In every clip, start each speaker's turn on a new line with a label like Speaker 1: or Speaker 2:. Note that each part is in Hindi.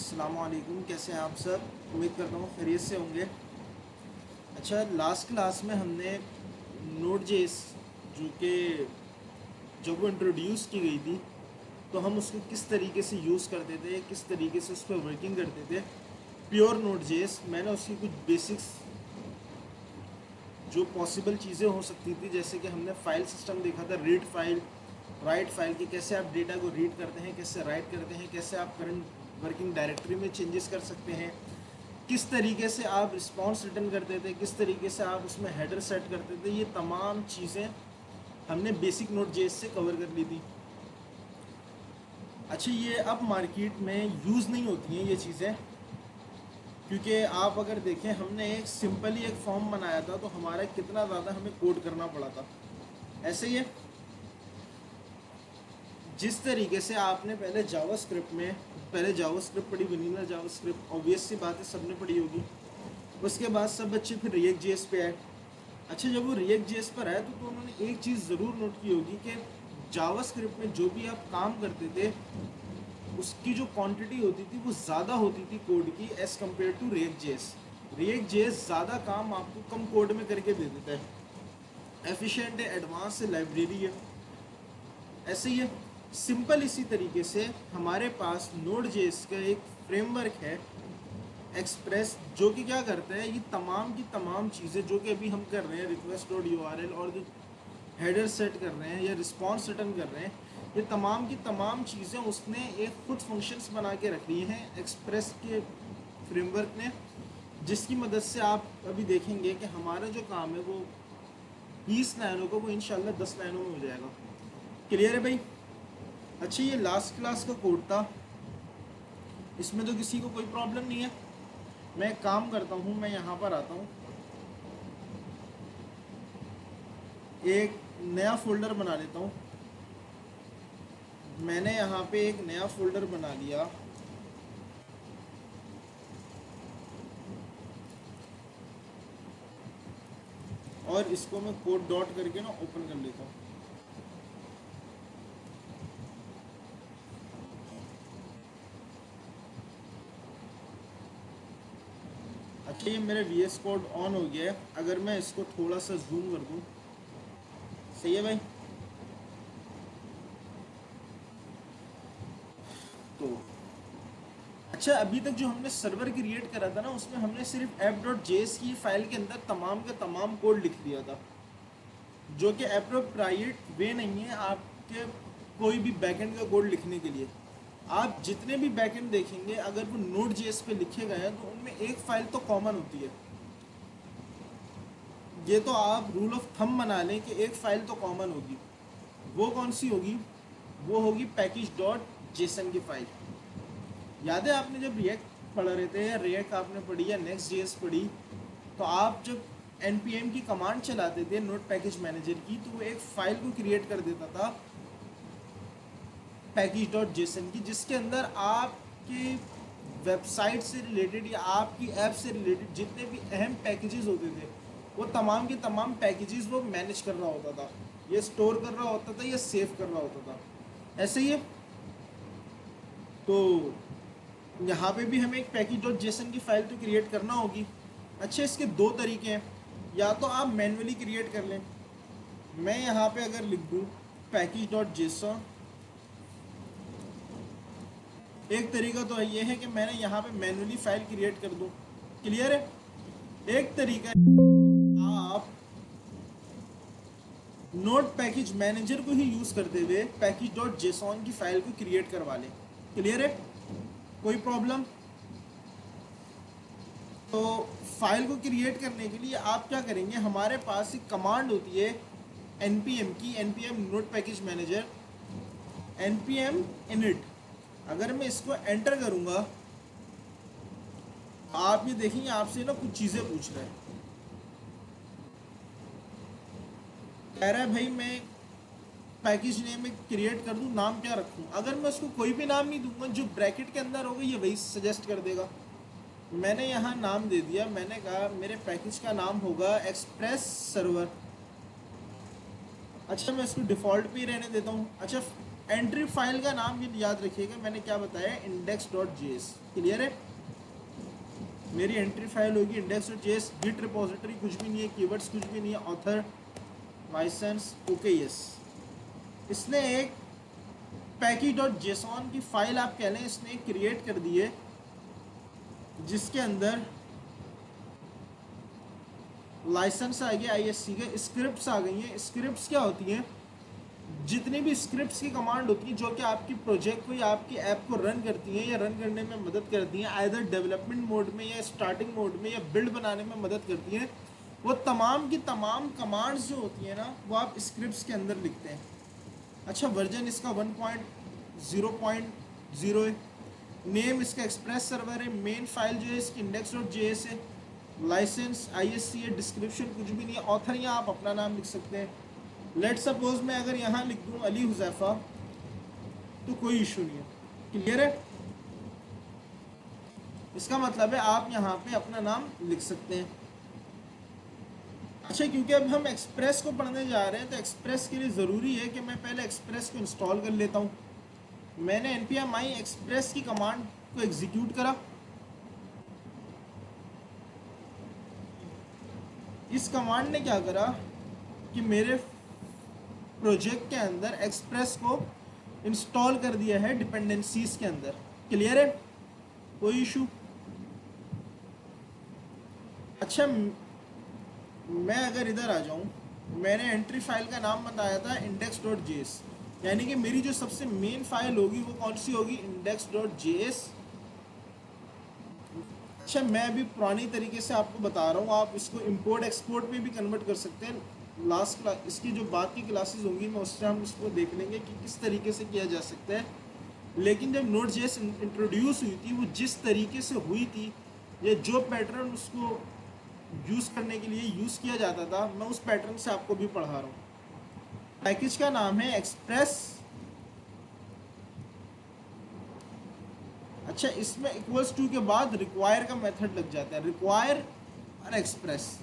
Speaker 1: अस्सलाम वालेकुम, कैसे हैं आप सब। उम्मीद करता हूँ खैरियत से होंगे। अच्छा, लास्ट क्लास में हमने नोड जेस जो कि जब वो इंट्रोड्यूस की गई थी तो हम उसको किस तरीके से यूज़ करते थे, किस तरीके से उस पर वर्किंग करते थे। प्योर नोड जेस मैंने उसकी कुछ बेसिक्स जो पॉसिबल चीज़ें हो सकती थी, जैसे कि हमने फाइल सिस्टम देखा था, रीड फाइल, राइट फाइल, कि कैसे आप डेटा को रीड करते हैं, कैसे राइट करते हैं, कैसे आप करंट वर्किंग डायरेक्टरी में चेंजेस कर सकते हैं, किस तरीके से आप रिस्पॉन्स रिटर्न करते थे, किस तरीके से आप उसमें हेडर सेट करते थे। ये तमाम चीज़ें हमने बेसिक नोट जेएस से कवर कर ली थी। अच्छा, ये अब मार्केट में यूज़ नहीं होती हैं ये चीज़ें, क्योंकि आप अगर देखें हमने एक सिंपली एक फॉर्म बनाया था तो हमारा कितना ज़्यादा हमें कोड करना पड़ा था। ऐसे ही है, जिस तरीके से आपने पहले जावास्क्रिप्ट में पहले जावास्क्रिप्ट पढ़ी, वनीला जावास्क्रिप्ट, ऑब्वियस सी बात है सबने पढ़ी होगी। उसके बाद सब बच्चे फिर रिएक्ट जेएस पे आए। अच्छा, जब वो रिएक्ट जेएस पर आए तो उन्होंने एक चीज़ ज़रूर नोट की होगी कि जावास्क्रिप्ट में जो भी आप काम करते थे उसकी जो क्वांटिटी होती थी वो ज़्यादा होती थी कोड की, as compare to React JS. React JS ज़्यादा काम आपको कम कोड में करके दे देता है, एफिशिएंट है, एडवांस है, लाइब्रेरी है। ऐसे ही है, सिंपल इसी तरीके से हमारे पास नोड जेएस का एक फ्रेमवर्क है एक्सप्रेस, जो कि क्या करता है, ये तमाम की तमाम चीज़ें जो कि अभी हम कर रहे हैं, रिक्वेस्ट डॉट यूआरएल और जो हेडर सेट कर रहे हैं या रिस्पॉन्स रिटर्न कर रहे हैं, ये तमाम की तमाम चीज़ें उसने एक खुद फंक्शंस बना के रख ली हैं एक्सप्रेस के फ्रेमवर्क ने, जिसकी मदद से आप अभी देखेंगे कि हमारा जो काम है वो 20 लाइनों को वो इंशाल्लाह 10 लाइनों में हो जाएगा। क्लियर है भाई। अच्छा, ये लास्ट क्लास का कोड था, इसमें तो किसी को कोई प्रॉब्लम नहीं है। मैं एक काम करता हूँ, मैं यहाँ पर आता हूँ, एक नया फोल्डर बना लेता हूँ। मैंने यहाँ पे एक नया फोल्डर बना लिया, और इसको मैं कोड डॉट करके ना ओपन कर लेता हूँ। अच्छा, ये मेरे VS कोड ऑन हो गया है। अगर मैं इसको थोड़ा सा जूम कर दूँ, सही है भाई। तो अच्छा, अभी तक जो हमने सर्वर क्रिएट करा था ना, उसमें हमने सिर्फ app.js की फाइल के अंदर तमाम का तमाम कोड लिख दिया था, जो कि अप्रोप्राइट वे नहीं है आपके कोई भी बैकएंड का कोड लिखने के लिए। आप जितने भी बैकएंड देखेंगे अगर वो नोड जेएस पे लिखे गए हैं तो उनमें एक फाइल तो कॉमन होती है। ये तो आप रूल ऑफ थंब बना लें कि एक फाइल तो कॉमन होगी। वो कौन सी होगी? वो होगी पैकेज डॉट जेसन की फाइल। याद है आपने जब रिएक्ट पढ़ रहे थे या रिएक्ट आपने पढ़ी या नेक्स्ट जेएस पढ़ी, तो आप जब npm की कमांड चलाते थे नोट पैकेज मैनेजर की, तो वो एक फाइल को क्रिएट कर देता था पैकेज डॉट जेसन की, जिसके अंदर आपकी वेबसाइट से रिलेटेड या आपकी ऐप से रिलेटेड जितने भी अहम पैकेजेस होते थे वो तमाम के तमाम पैकेजेस वो मैनेज कर रहा होता था, ये स्टोर कर रहा होता था, ये सेव कर रहा होता था। ऐसे ही है, तो यहाँ पे भी हमें एक पैकेज डॉट जेसन की फ़ाइल तो क्रिएट करना होगी। अच्छा, इसके दो तरीके हैं, या तो आप मैन्युअली क्रिएट कर लें। मैं यहाँ पे अगर लिख दूँ पैकेज डॉट जेसन, एक तरीका तो ये है कि मैंने यहाँ पे मैन्युअली फ़ाइल क्रिएट कर दूँ। क्लियर है। एक तरीका है आप नोट पैकेज मैनेजर को ही यूज़ करते हुए पैकेज डॉट जेसन की फ़ाइल को क्रिएट करवा लें। क्लियर है, कोई प्रॉब्लम? तो फाइल को क्रिएट करने के लिए आप क्या करेंगे, हमारे पास एक कमांड होती है npm की, npm note package manager, npm init। अगर मैं इसको एंटर करूंगा, आप ये देखेंगे आपसे ना कुछ चीज़ें पूछ रहा है, कह रहा है भाई मैं पैकेज नेम में क्रिएट कर दूं, नाम क्या रखूं। अगर मैं उसको कोई भी नाम नहीं दूंगा, जो ब्रैकेट के अंदर होगा ये वही सजेस्ट कर देगा। मैंने यहाँ नाम दे दिया, मैंने कहा मेरे पैकेज का नाम होगा एक्सप्रेस सर्वर। अच्छा, मैं इसको डिफ़ॉल्ट पे ही रहने देता हूँ। अच्छा, एंट्री फाइल का नाम ये याद रखिएगा, मैंने क्या बताया, index.js। क्लियर है? मेरी एंट्री फाइल होगी index.js। गिट रिपोजिटरी कुछ भी नहीं है, कीवर्ड्स कुछ भी नहीं है, ऑथर लाइसेंस ओके यस। इसने एक package.json की फाइल आप कह लें, इसने क्रिएट कर दी है, जिसके अंदर लाइसेंस आ गया ISC के, स्क्रिप्ट्स आ गई हैं। स्क्रिप्ट्स क्या होती हैं? जितनी भी स्क्रिप्ट्स की कमांड होती है जो कि आपकी प्रोजेक्ट को या आपकी ऐप को रन करती हैं या रन करने में मदद करती हैं, आइदर डेवलपमेंट मोड में या स्टार्टिंग मोड में या बिल्ड बनाने में मदद करती हैं, वो तमाम की तमाम कमांड्स जो होती हैं ना, वो आप स्क्रिप्ट्स के अंदर लिखते हैं। अच्छा, वर्जन इसका 1.0.0 है। नेम इसका एक्सप्रेस सर्वर है। मेन फाइल जो है इसकी index.js है। लाइसेंस ISC है। डिस्क्रिप्शन कुछ भी नहीं है। ऑथर यहाँ आप अपना नाम लिख सकते हैं। लेट सपोज मैं अगर यहाँ लिख दूँ अली हुज़ैफ़ा, तो कोई इशू नहीं है। क्लियर है? इसका मतलब है आप यहाँ पे अपना नाम लिख सकते हैं। अच्छा, क्योंकि अब हम एक्सप्रेस को पढ़ने जा रहे हैं, तो एक्सप्रेस के लिए ज़रूरी है कि मैं पहले एक्सप्रेस को इंस्टॉल कर लेता हूँ। मैंने npm i एक्सप्रेस की कमांड को एग्जीक्यूट करा। इस कमांड ने क्या करा कि मेरे प्रोजेक्ट के अंदर एक्सप्रेस को इंस्टॉल कर दिया है डिपेंडेंसीज के अंदर। क्लियर है? कोई इशू? अच्छा, मैं अगर इधर आ जाऊं, मैंने एंट्री फाइल का नाम बताया था index.js, यानी कि मेरी जो सबसे मेन फाइल होगी वो कौन सी होगी? index.js। अच्छा, मैं अभी पुरानी तरीके से आपको बता रहा हूँ, आप इसको इंपोर्ट एक्सपोर्ट में भी कन्वर्ट कर सकते हैं। लास्ट क्लास, इसकी जो बात की क्लासेस होंगी मैं उससे हम इसको देख लेंगे कि किस तरीके से किया जा सकता है। लेकिन जब Node.js इंट्रोड्यूस हुई थी, वो जिस तरीके से हुई थी, या जो पैटर्न उसको यूज़ करने के लिए यूज़ किया जाता था, मैं उस पैटर्न से आपको भी पढ़ा रहा हूँ। पैकेज का नाम है एक्सप्रेस। अच्छा, इसमें इक्वल्स टू के बाद रिक्वायर का मेथड लग जाता है, रिक्वायर और एक्सप्रेस।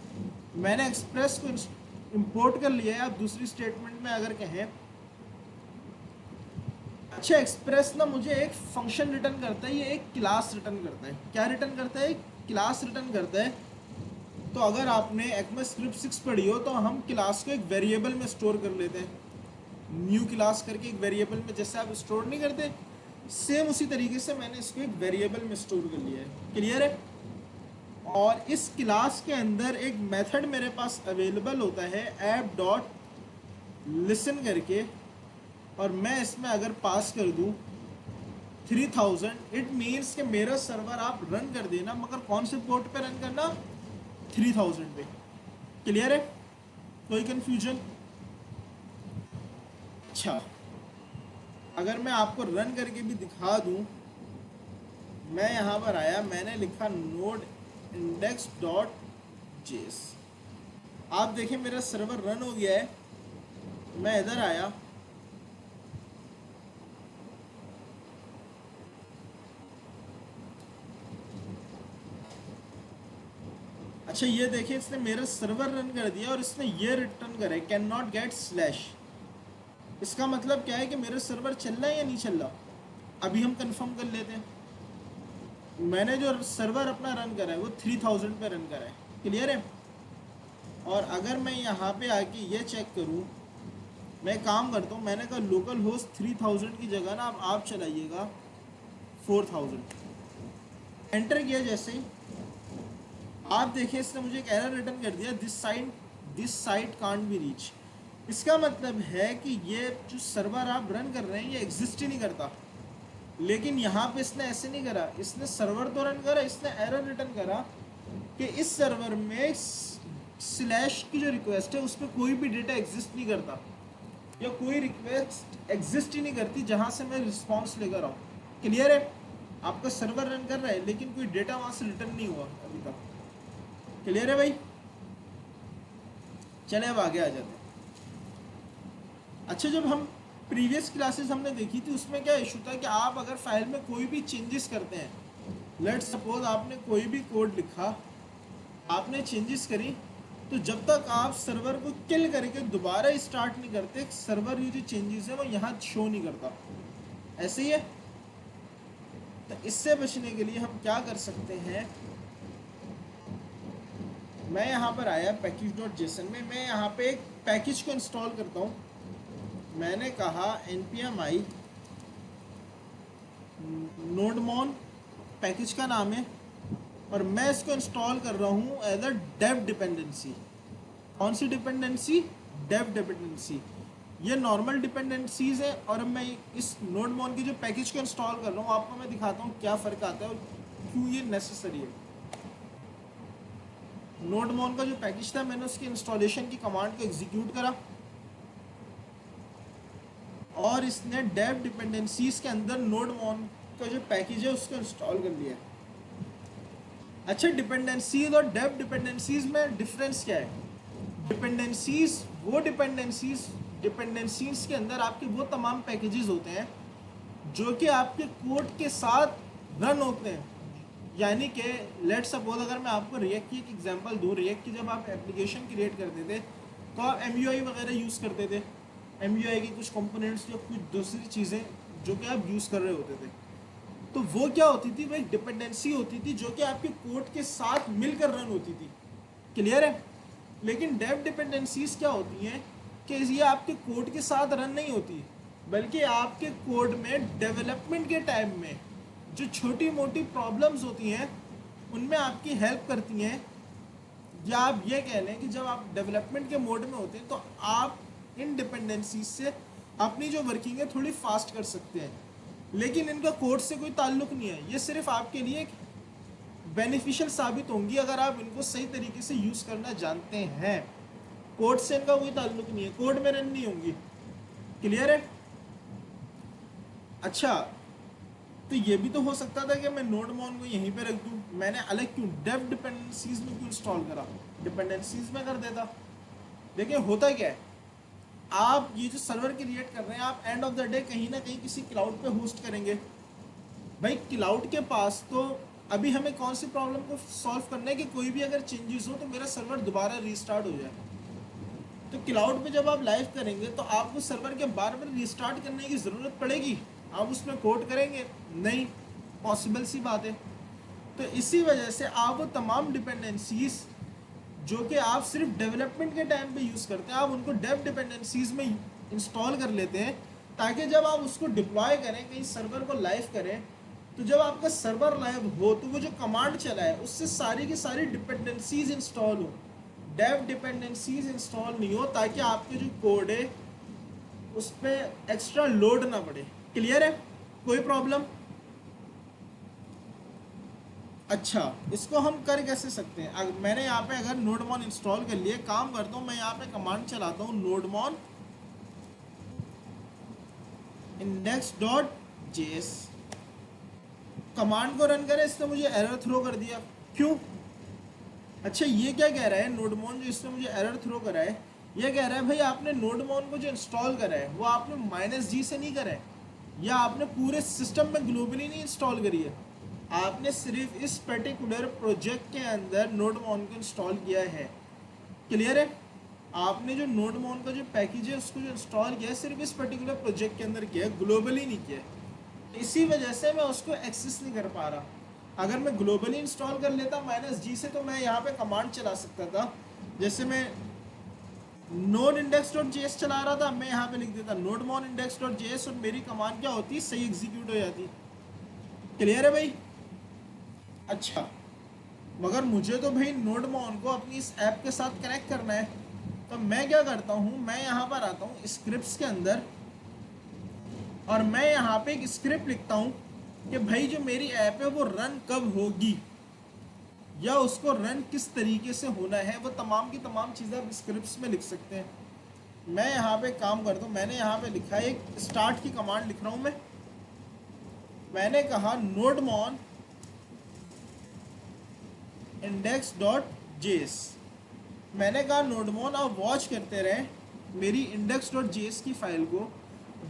Speaker 1: मैंने एक्सप्रेस को इंपोर्ट कर लिया है। आप दूसरी स्टेटमेंट में अगर कहें, अच्छा, एक्सप्रेस ना मुझे एक फंक्शन रिटर्न करता है, ये एक क्लास रिटर्न करता है। क्या रिटर्न करता है? क्लास रिटर्न करता है। तो अगर आपने ECMAScript 6 पढ़ी हो, तो हम क्लास को एक वेरिएबल में स्टोर कर लेते हैं, न्यू क्लास करके एक वेरिएबल में, जैसे आप स्टोर नहीं करते, सेम उसी तरीके से मैंने इसको एक वेरिएबल में स्टोर कर लिया है। क्लियर है? और इस क्लास के अंदर एक मेथड मेरे पास अवेलेबल होता है app.listen करके, और मैं इसमें अगर पास कर दूं 3000, इट मीन्स कि मेरा सर्वर आप रन कर देना, मगर कौन से पोर्ट पे रन करना? 3000 पे। क्लियर है? कोई कंफ्यूजन? अच्छा, अगर मैं आपको रन करके भी दिखा दूं, मैं यहाँ पर आया, मैंने लिखा node index.js। आप देखें मेरा सर्वर रन हो गया है। मैं इधर आया, अच्छा ये देखिए, इसने मेरा सर्वर रन कर दिया और इसने ये रिटर्न करा है, कैन नॉट गेट स्लैश। इसका मतलब क्या है कि मेरा सर्वर चल रहा है या नहीं चल रहा? अभी हम कंफर्म कर लेते हैं। मैंने जो सर्वर अपना रन करा है वो 3000 पे रन करा है। क्लियर है? और अगर मैं यहाँ पे आके ये चेक करूँ, मैं काम करता हूँ, मैंने कहा लोकल होस्ट 3000 की जगह ना आप चलाइएगा 4000। एंटर किया जैसे ही, आप देखिए इसने मुझे एक एरर रिटर्न कर दिया, this site can't be reach. इसका मतलब है कि ये जो सर्वर आप रन कर रहे हैं ये एग्जिस्ट ही नहीं करता। लेकिन यहाँ पे इसने ऐसे नहीं करा, इसने सर्वर तो रन करा, इसने एरर रिटर्न करा कि इस सर्वर में स्लैश की जो रिक्वेस्ट है उस पर कोई भी डेटा एग्जिस्ट नहीं करता, या कोई रिक्वेस्ट एग्जिस्ट ही नहीं करती जहाँ से मैं रिस्पॉन्स लेकर आऊँ। क्लियर है? आपका सर्वर रन कर रहा है लेकिन कोई डेटा वहाँ से रिटर्न नहीं हुआ अभी तक। क्लियर है भाई? चले अब आगे आ जाते हैं। अच्छा, जब हम प्रीवियस क्लासेस हमने देखी थी, उसमें क्या इशू था कि आप अगर फाइल में कोई भी चेंजेस करते हैं, लेट्स सपोज आपने कोई भी कोड लिखा, आपने चेंजेस करी, तो जब तक आप सर्वर को किल करके दोबारा स्टार्ट नहीं करते, सर्वर ये जो चेंजेस है वो यहाँ शो नहीं करता। ऐसे ही है। तो इससे बचने के लिए हम क्या कर सकते हैं, मैं यहाँ पर आया package.json में, मैं यहाँ पे एक पैकेज को इंस्टॉल करता हूँ। मैंने कहा npm i nodemon पैकेज का नाम है, और मैं इसको इंस्टॉल कर रहा हूँ एज अ डेव डिपेंडेंसी। कौन सी डिपेंडेंसी? Dev dependency. ये नॉर्मल डिपेंडेंसीज है, और मैं इस नोडमॉन की जो पैकेज को इंस्टॉल कर रहा हूँ आपको मैं दिखाता हूँ क्या फ़र्क आता है और क्यों ये नेसेसरी है। नोडमॉन का जो पैकेज था, मैंने उसकी इंस्टॉलेशन की कमांड को एग्जीक्यूट करा, और इसने डेव डिपेंडेंसीज के अंदर नोडमॉन का जो पैकेज है उसको इंस्टॉल कर लिया। अच्छा, डिपेंडेंसीज और डेव डिपेंडेंसीज में डिफरेंस क्या है? डिपेंडेंसीज वो डिपेंडेंसीज के अंदर आपके वो तमाम पैकेजेस होते हैं जो कि आपके कोड के साथ रन होते हैं। यानी कि लेट सपोज अगर मैं आपको रिएक्ट की एक एग्जांपल दूँ, रिएक्ट की जब आप एप्लीकेशन क्रिएट करते थे तो आप MUI वगैरह यूज़ करते थे। MUI की कुछ कंपोनेंट्स या कुछ दूसरी चीज़ें जो कि आप यूज़ कर रहे होते थे, तो वो क्या होती थी? वो एक डिपेंडेंसी होती थी जो कि आपके कोड के साथ मिलकर रन होती थी। क्लियर है? लेकिन डेव डिपेंडेंसीज क्या होती हैं कि ये आपके कोड के साथ रन नहीं होती, बल्कि आपके कोड में डेवलपमेंट के टाइम में जो छोटी मोटी प्रॉब्लम्स होती हैं उनमें आपकी हेल्प करती हैं। या आप ये कह लें कि जब आप डेवलपमेंट के मोड में होते हैं तो आप इन डिपेंडेंसीज से अपनी जो वर्किंग है थोड़ी फास्ट कर सकते हैं, लेकिन इनका कोड से कोई ताल्लुक नहीं है। ये सिर्फ आपके लिए एक बेनिफिशियल साबित होंगी अगर आप इनको सही तरीके से यूज़ करना जानते हैं। कोड से इनका कोई ताल्लुक नहीं है, कोड में रन नहीं होंगी। क्लियर है? अच्छा, तो ये भी तो हो सकता था कि मैं नोडमॉन को यहीं पे रख दूं। मैंने अलग क्यों डेव डिपेंडेंसीज में क्यों इंस्टॉल करा? डिपेंडेंसीज में कर देता। देखिए होता क्या है, आप ये जो सर्वर क्रिएट कर रहे हैं आप एंड ऑफ द डे कहीं ना कहीं किसी क्लाउड पे होस्ट करेंगे। भाई क्लाउड के पास तो अभी हमें कौन सी प्रॉब्लम को सॉल्व करना है कि कोई भी अगर चेंजेस हो तो मेरा सर्वर दोबारा रीस्टार्ट हो जाए। तो क्लाउड पे जब आप लाइव करेंगे तो आपको सर्वर के बार बार रीस्टार्ट करने की ज़रूरत पड़ेगी? आप उसमें कोड करेंगे? नहीं, पॉसिबल सी बात है। तो इसी वजह से आप वो तमाम डिपेंडेंसीज जो कि आप सिर्फ डेवलपमेंट के टाइम पे यूज़ करते हैं, आप उनको डेव डिपेंडेंसीज में इंस्टॉल कर लेते हैं, ताकि जब आप उसको डिप्लॉय करें, कहीं सर्वर को लाइव करें, तो जब आपका सर्वर लाइव हो तो वो जो कमांड चला है उससे सारी की सारी डिपेंडेंसीज इंस्टॉल हो, डेव डिपेंडेंसीज इंस्टॉल नहीं हो, ताकि आपके जो कोड है उस पर एक्स्ट्रा लोड ना पड़े। क्लियर है? कोई प्रॉब्लम? अच्छा, इसको हम कर कैसे सकते हैं? मैंने यहाँ पे अगर नोडमॉन इंस्टॉल कर लिए, काम करता हूँ मैं यहाँ पे कमांड चलाता हूँ नोडमॉन index.js। कमांड को रन करें, इसने मुझे एरर थ्रो कर दिया। क्यों? अच्छा, ये क्या कह रहा है नोडमॉन जो इसने मुझे एरर थ्रो करा है? ये कह रहा है भाई आपने नोडमॉन को जो इंस्टॉल करा है वो आपने -G से नहीं करा है, या आपने पूरे सिस्टम में ग्लोबली नहीं इंस्टॉल करी है, आपने सिर्फ इस पर्टिकुलर प्रोजेक्ट के अंदर नोडमॉन को इंस्टॉल किया है। क्लियर है? आपने जो नोडमॉन का जो पैकेज है उसको जो इंस्टॉल किया है सिर्फ इस पर्टिकुलर प्रोजेक्ट के अंदर किया है, ग्लोबली नहीं किया है। इसी वजह से मैं उसको एक्सेस नहीं कर पा रहा। अगर मैं ग्लोबली इंस्टॉल कर लेता -G से तो मैं यहाँ पे कमांड चला सकता था। जैसे मैं नोड index.js चला रहा था, मैं यहाँ पे लिख देता nodemon index.js और मेरी कमांड क्या होती, सही एग्जीक्यूट हो जाती। क्लियर है भाई? अच्छा, मगर मुझे तो भाई नोडमॉन को अपनी इस ऐप के साथ कनेक्ट करना है, तो मैं क्या करता हूँ, मैं यहाँ पर आता हूँ स्क्रिप्ट्स के अंदर, और मैं यहाँ पे एक स्क्रिप्ट लिखता हूँ कि भाई जो मेरी ऐप है वो रन कब होगी या उसको रन किस तरीके से होना है, वो तमाम की तमाम चीज़ें आप स्क्रिप्ट्स में लिख सकते हैं। मैं यहाँ पे काम करता हूँ, मैंने यहाँ पे लिखा है, एक स्टार्ट की कमांड लिख रहा हूँ मैंने कहा नोडमॉन index.js। मैंने कहा नोडमॉन आप वॉच करते रहे मेरी index.js की फाइल को,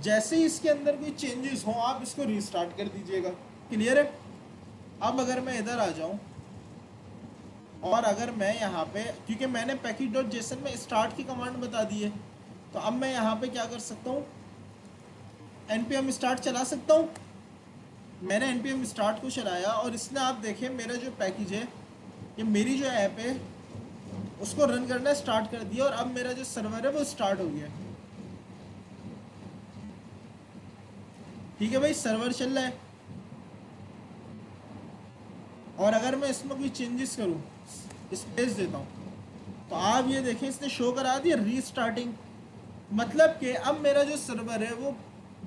Speaker 1: जैसे ही इसके अंदर कोई चेंजेस हों आप इसको रीस्टार्ट कर दीजिएगा। क्लियर है? अब अगर मैं इधर आ जाऊं, और अगर मैं यहाँ पे, क्योंकि मैंने package.json में स्टार्ट की कमांड बता दी है, तो अब मैं यहाँ पे क्या कर सकता हूँ, npm स्टार्ट चला सकता हूँ। मैंने npm स्टार्ट को चलाया और इसने, आप देखें मेरा जो पैकेज है, ये मेरी जो ऐप है उसको रन करना स्टार्ट कर दिया, और अब मेरा जो सर्वर है वो स्टार्ट हो गया। ठीक है भाई, सर्वर चल रहा है। और अगर मैं इसमें कोई चेंजेस करूँ, स्पेस देता हूँ, तो आप ये देखें इसने शो करा दिया रीस्टार्टिंग। मतलब कि अब मेरा जो सर्वर है वो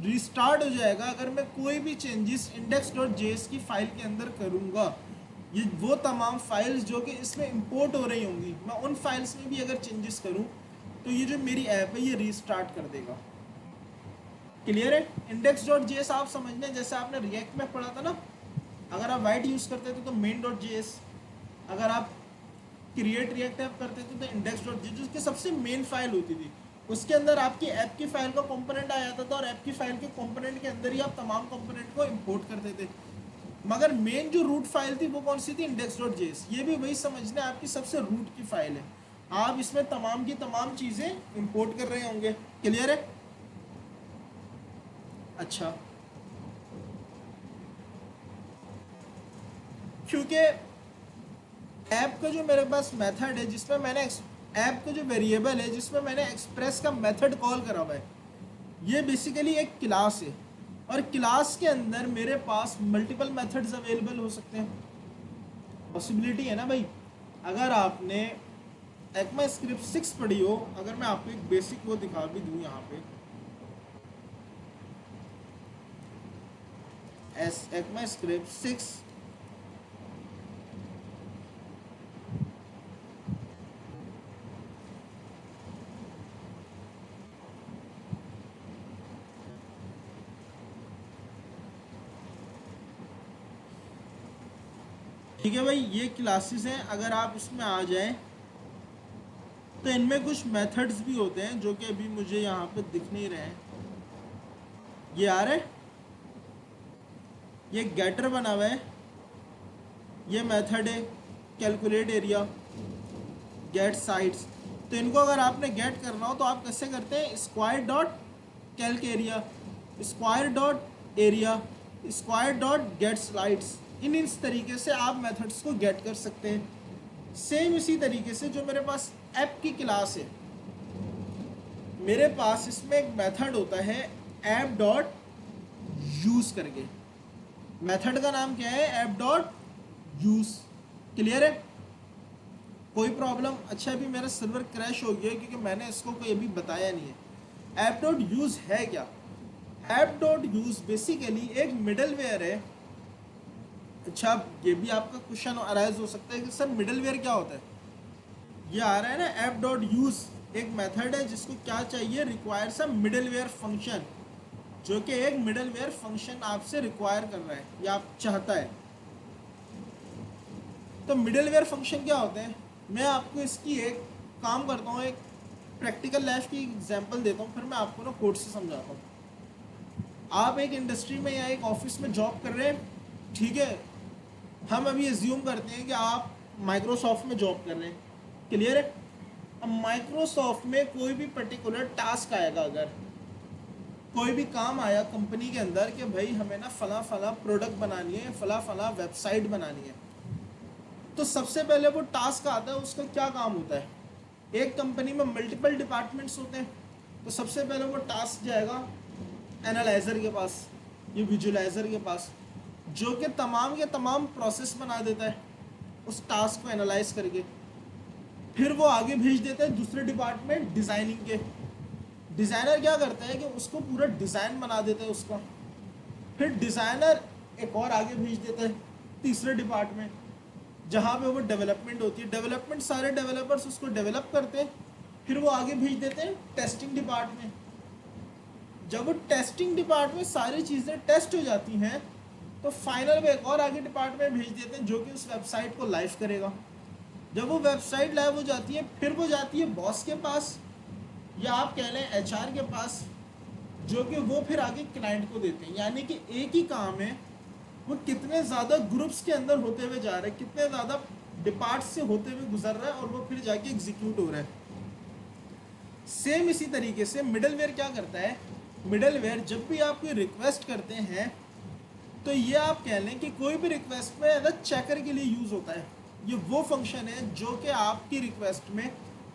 Speaker 1: रिस्टार्ट हो जाएगा अगर मैं कोई भी चेंजेस index.js की फाइल के अंदर करूँगा। ये वो तमाम फाइल्स जो कि इसमें इंपोर्ट हो रही होंगी, मैं उन फाइल्स में भी अगर चेंजेस करूँ तो ये जो मेरी ऐप है ये रीस्टार्ट कर देगा। क्लियर है? index.js आप समझ लें जैसे आपने रिएक्ट में पढ़ा था ना, अगर आप वाइट यूज़ करते थे तो main.js, अगर आप क्रिएट रिएक्ट ऐप करते थे तो index.js, जिसकी सबसे मेन फाइल होती थी, उसके अंदर आपकी ऐप की फाइल का कंपोनेंट आ जाता था और ऐप की फाइल के कंपोनेंट के अंदर ही आप तमाम कंपोनेंट को इंपोर्ट करते थे। मगर मेन जो रूट फाइल थी वो कौन सी थी? index.js। ये भी वही समझना, आपकी सबसे रूट की फाइल है, आप इसमें तमाम की तमाम चीज़ें इंपोर्ट कर रहे होंगे। क्लियर है? अच्छा, क्योंकि ऐप का जो मेरे पास मेथड है जिसमें मैंने ऐप का जो वेरिएबल है जिसमें मैंने एक्सप्रेस का मेथड कॉल करा हुआ है, ये बेसिकली एक क्लास है, और क्लास के अंदर मेरे पास मल्टीपल मेथड्स अवेलेबल हो सकते हैं। पॉसिबिलिटी है ना भाई। अगर आपने एक्मा स्क्रिप्ट 6 पढ़ी हो, अगर मैं आपको एक बेसिक वो दिखा भी दूँ यहाँ पे, एक्मा स्क्रिप्ट 6, ठीक है भाई, ये क्लासेस हैं। अगर आप इसमें आ जाएं तो इनमें कुछ मेथड्स भी होते हैं जो कि अभी मुझे यहाँ पे दिख नहीं रहे हैं। ये आ रहा है, ये गेटर बना हुआ है, ये मेथड है कैलकुलेट एरिया, गेट साइट्स। तो इनको अगर आपने गेट करना हो तो आप कैसे करते हैं? Square dot calc area, square dot area, square dot get slides, इन इस तरीके से आप मेथड्स को गेट कर सकते हैं। सेम इसी तरीके से जो मेरे पास ऐप की क्लास है, मेरे पास इसमें एक मेथड होता है ऐप डॉट यूज़ करके। मेथड का नाम क्या है? App dot use. क्लियर है? कोई प्रॉब्लम? अच्छा, अभी मेरा सर्वर क्रैश हो गया क्योंकि मैंने इसको कोई अभी बताया नहीं है। ऐप डॉट यूज़ है क्या? ऐप डॉट यूज़ बेसिकली एक मिडलवेयर है। अच्छा, ये भी आपका क्वेश्चन अराइज हो सकता है कि सर मिडलवेयर क्या होता है? ये आ रहा है ना, ऐप डॉट यूज़ एक मेथड है जिसको क्या चाहिए? रिक्वायर्स अ मिडलवेयर फंक्शन, जो कि एक मिडलवेयर फंक्शन आपसे रिक्वायर कर रहा है या आप चाहता है। तो मिडलवेयर फंक्शन क्या होते हैं? मैं आपको इसकी एक काम करता हूँ, एक प्रैक्टिकल लाइफ की एग्जांपल देता हूँ, फिर मैं आपको ना कोड से समझाता हूँ। आप एक इंडस्ट्री में या एक ऑफिस में जॉब कर रहे हैं, ठीक है? हम अभी एज्यूम करते हैं कि आप माइक्रोसॉफ्ट में जॉब कर रहे हैं। क्लियर है? अब माइक्रोसॉफ्ट में कोई भी पर्टिकुलर टास्क आएगा, अगर कोई भी काम आया कंपनी के अंदर कि भाई हमें ना फला फला प्रोडक्ट बनानी है, फला फला वेबसाइट बनानी है, तो सबसे पहले वो टास्क आता है, उसका क्या काम होता है? एक कंपनी में मल्टीपल डिपार्टमेंट्स होते हैं, तो सबसे पहले वो टास्क जाएगा एनालाइजर के पास, ये विजुलाइजर के पास, जो कि तमाम के तमाम प्रोसेस बना देता है उस टास्क को एनालाइज करके। फिर वो आगे भेज देता है दूसरे डिपार्टमेंट डिज़ाइनिंग के। डिज़ाइनर क्या करता है कि उसको पूरा डिज़ाइन बना देता है उसका। फिर डिज़ाइनर एक और आगे भेज देता है तीसरे डिपार्टमेंट, जहाँ पे वो डेवलपमेंट होती है। डेवलपमेंट सारे डेवलपर्स उसको डेवलप करते हैं, फिर वो आगे भेज देते हैं टेस्टिंग डिपार्टमेंट। जब वो टेस्टिंग डिपार्टमेंट सारी चीज़ें टेस्ट हो जाती हैं तो फाइनल में एक और आगे डिपार्टमेंट भेज देते हैं जो कि उस वेबसाइट को लाइव करेगा। जब वो वेबसाइट लाइव हो जाती है फिर वो जाती है बॉस के पास, या आप कह लें एचआर के पास, जो कि वो फिर आगे क्लाइंट को देते हैं। यानी कि एक ही काम है, वो कितने ज़्यादा ग्रुप्स के अंदर होते हुए जा रहे हैं, कितने ज़्यादा डिपार्ट से होते हुए गुजर रहा है और वो फिर जाके एग्जीक्यूट हो रहा है। सेम इसी तरीके से मिडलवेयर क्या करता है, मिडलवेयर जब भी आप कोई रिक्वेस्ट करते हैं तो ये आप कह लें कि कोई भी रिक्वेस्ट में एज चेकर के लिए यूज़ होता है। ये वो फंक्शन है जो कि आपकी रिक्वेस्ट में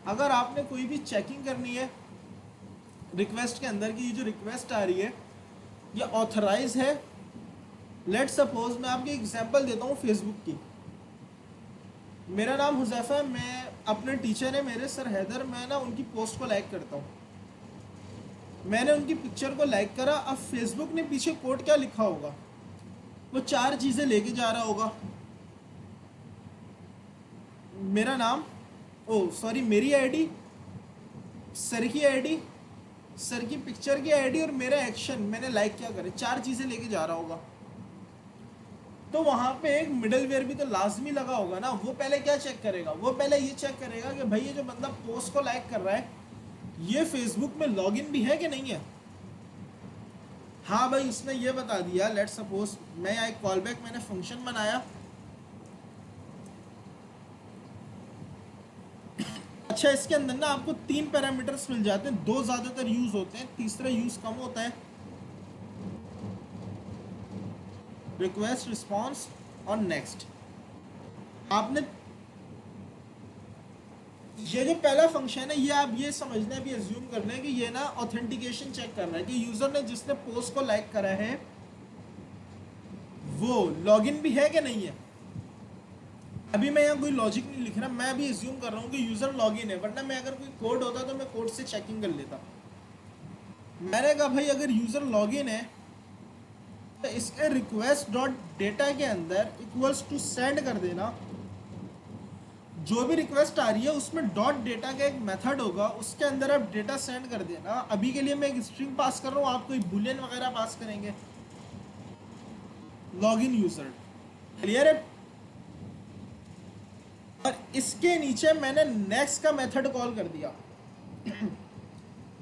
Speaker 1: अगर आपने कोई भी चेकिंग करनी है रिक्वेस्ट के अंदर की, ये जो रिक्वेस्ट आ रही है ये ऑथराइज है। लेट सपोज मैं आपको एग्जांपल देता हूँ फेसबुक की। मेरा नाम हुज़ैफा है, मैं अपने टीचर है मेरे सर हैदर, मैं ना उनकी पोस्ट को लाइक करता हूँ, मैंने उनकी पिक्चर को लाइक करा। अब फेसबुक ने पीछे कोड क्या लिखा होगा, वो 4 चीज़ें लेके जा रहा होगा। मेरा नाम, ओ सॉरी मेरी आईडी, सर की आईडी, सर की पिक्चर की आईडी और मेरा एक्शन मैंने लाइक क्या करे, 4 चीज़ें लेके जा रहा होगा। तो वहाँ पे एक मिडलवेयर भी तो लाजमी लगा होगा ना। वो पहले क्या चेक करेगा, वो पहले ये चेक करेगा कि भाई ये जो बंदा पोस्ट को लाइक कर रहा है ये फेसबुक में लॉगिन भी है कि नहीं है। हाँ भाई इसने ये बता दिया, लेट सपोज मैं यहाँ एक कॉल बैक मैंने फंक्शन बनाया। अच्छा इसके अंदर ना आपको 3 पैरामीटर्स मिल जाते हैं, 2 ज़्यादातर यूज़ होते हैं, तीसरा यूज़ कम होता है, रिक्वेस्ट, रिस्पॉन्स और नेक्स्ट। आपने ये जो पहला फंक्शन है ये आप ये समझना है, भी एज्यूम करना है कि ये ना ऑथेंटिकेशन चेक कर रहा है कि यूज़र ने जिसने पोस्ट को लाइक करा है वो लॉगिन भी है कि नहीं है। अभी मैं यहाँ कोई लॉजिक नहीं लिख रहा, मैं अभी एज्यूम कर रहा हूँ कि यूज़र लॉगिन है, वरना मैं अगर कोई कोड होता तो मैं कोड से चेकिंग कर लेता। मैंने कहा भाई अगर यूज़र लॉगिन है तो इसके रिक्वेस्ट डॉट डेटा के अंदर इक्वल्स टू सेंड कर देना। जो भी रिक्वेस्ट आ रही है उसमें डॉट डेटा का एक मेथड होगा, उसके अंदर आप डेटा सेंड कर देना। अभी के लिए मैं एक स्ट्रिंग पास कर रहा हूँ, आप कोई बुलियन वगैरह पास करेंगे। लॉगिन यूजर क्लियर है। और इसके नीचे मैंने नेक्स्ट का मेथड कॉल कर दिया।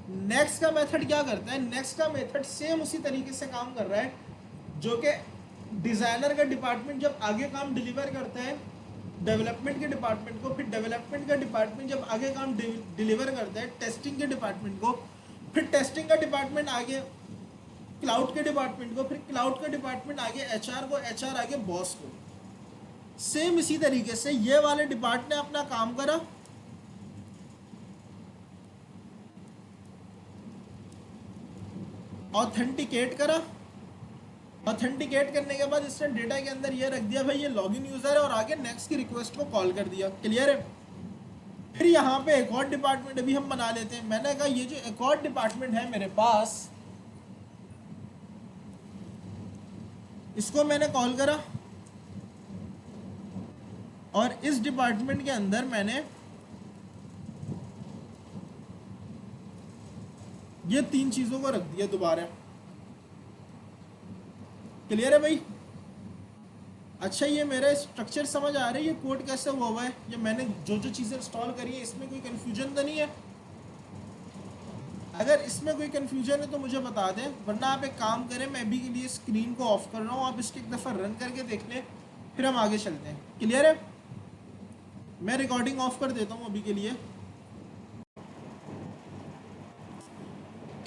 Speaker 1: नेक्स्ट का मेथड क्या करता है, नेक्स्ट का मेथड सेम उसी तरीके से काम कर रहा है जो कि डिज़ाइनर का डिपार्टमेंट जब आगे काम डिलीवर करता है डेवलपमेंट के डिपार्टमेंट को, फिर डेवलपमेंट का डिपार्टमेंट जब आगे काम डिलीवर करता है टेस्टिंग के डिपार्टमेंट को, फिर टेस्टिंग का डिपार्टमेंट आगे क्लाउड के डिपार्टमेंट को, फिर क्लाउड का डिपार्टमेंट आगे एचआर को, एचआर आगे बॉस को। सेम इसी तरीके से ये वाले डिपार्टमेंट ने अपना काम करा, ऑथेंटिकेट करा। ऑथेंटिकेट करने के बाद इसने डेटा के अंदर ये रख दिया भाई ये लॉगिन यूज़र है और आगे नेक्स्ट की रिक्वेस्ट को कॉल कर दिया। क्लियर है। फिर यहाँ पे एक और डिपार्टमेंट अभी हम बना लेते हैं। मैंने कहा ये जो एक और डिपार्टमेंट है मेरे पास, इसको मैंने कॉल करा और इस डिपार्टमेंट के अंदर मैंने ये 3 चीज़ों को रख दिया दोबारा। क्लियर है भाई। अच्छा ये मेरा स्ट्रक्चर समझ आ रहा है, ये कोड कैसे हुआ है, ये मैंने जो जो चीज़ें इंस्टॉल करी है इसमें कोई कन्फ्यूजन तो नहीं है। अगर इसमें कोई कन्फ्यूजन है तो मुझे बता दें, वरना आप एक काम करें, मैं अभी के लिए स्क्रीन को ऑफ कर रहा हूँ, आप इसको एक दफ़ा रन करके देख लें फिर हम आगे चलते हैं। क्लियर है। मैं रिकॉर्डिंग ऑफ कर देता हूँ अभी के लिए।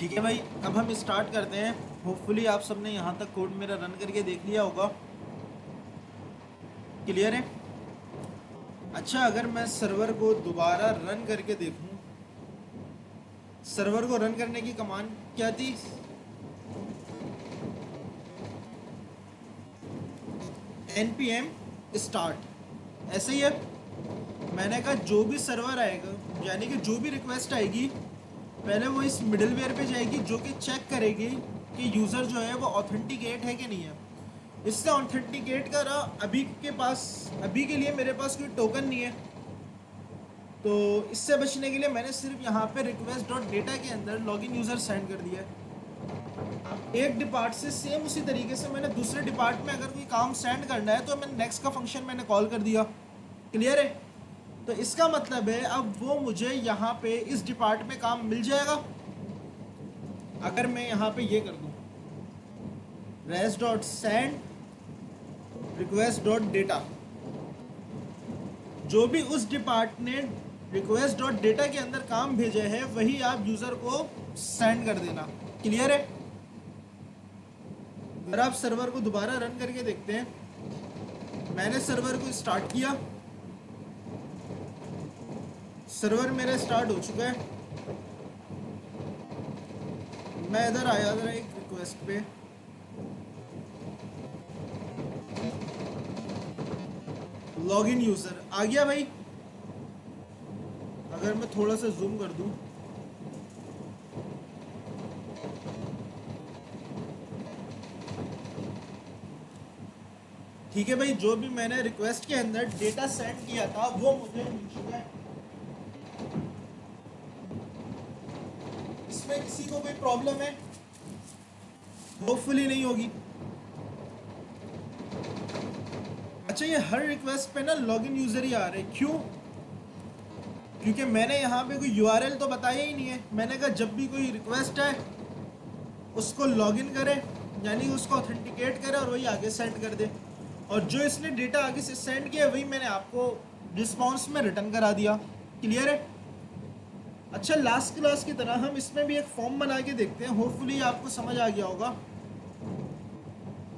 Speaker 1: ठीक है भाई, अब हम स्टार्ट करते हैं। होपफुली आप सबने यहाँ तक कोड मेरा रन करके देख लिया होगा। क्लियर है। अच्छा अगर मैं सर्वर को दोबारा रन करके देखूँ, सर्वर को रन करने की कमांड क्या थी, npm start, ऐसे ही है। मैंने कहा जो भी सर्वर आएगा यानी कि जो भी रिक्वेस्ट आएगी पहले वो इस मिडलवेयर पे जाएगी जो कि चेक करेगी कि यूज़र जो है वो ऑथेंटिकेट है कि नहीं है। इससे ऑथेंटिकेट करा, अभी के पास अभी के लिए मेरे पास कोई टोकन नहीं है, तो इससे बचने के लिए मैंने सिर्फ यहाँ पे रिक्वेस्ट डॉट डेटा के अंदर लॉगिन यूज़र सेंड कर दिया। एक डिपार्ट से सेम उसी तरीके से मैंने दूसरे डिपार्ट में अगर कोई काम सेंड करना है तो मैंने नेक्स्ट का फंक्शन मैंने कॉल कर दिया। क्लियर है। तो इसका मतलब है अब वो मुझे यहाँ पे इस डिपार्ट में काम मिल जाएगा। अगर मैं यहाँ पे ये कर दूँ res dot send request dot data, जो भी उस डिपार्ट ने रिक्वेस्ट डॉट डेटा के अंदर काम भेजा है वही आप यूज़र को सेंड कर देना। क्लियर है? अगर आप सर्वर को दोबारा रन करके देखते हैं, मैंने सर्वर को स्टार्ट किया, सर्वर मेरा स्टार्ट हो चुका है। मैं इधर आया था एक रिक्वेस्ट पे, लॉगिन यूज़र आ गया भाई। अगर मैं थोड़ा सा जूम कर दूं, ठीक है भाई, जो भी मैंने रिक्वेस्ट के अंदर डेटा सेंड किया था वो मुझे मिल चुका है। इसमें किसी को कोई प्रॉब्लम है? होपफुली नहीं होगी। अच्छा, ये हर रिक्वेस्ट पे ना लॉगिन यूज़र ही आ रहे हैं, क्यों? क्योंकि मैंने यहाँ पे कोई यूआरएल तो बताया ही नहीं है। मैंने कहा जब भी कोई रिक्वेस्ट है उसको लॉगिन करे, यानी उसको ऑथेंटिकेट करे और वही आगे सेंड कर दे। और जो इसने डेटा आगे से सेंड किया वही मैंने आपको रिस्पॉन्स में रिटर्न करा दिया। क्लियर है? अच्छा, लास्ट क्लास की तरह हम इसमें भी एक फॉर्म बना के देखते हैं, होपफुली आपको समझ आ गया होगा।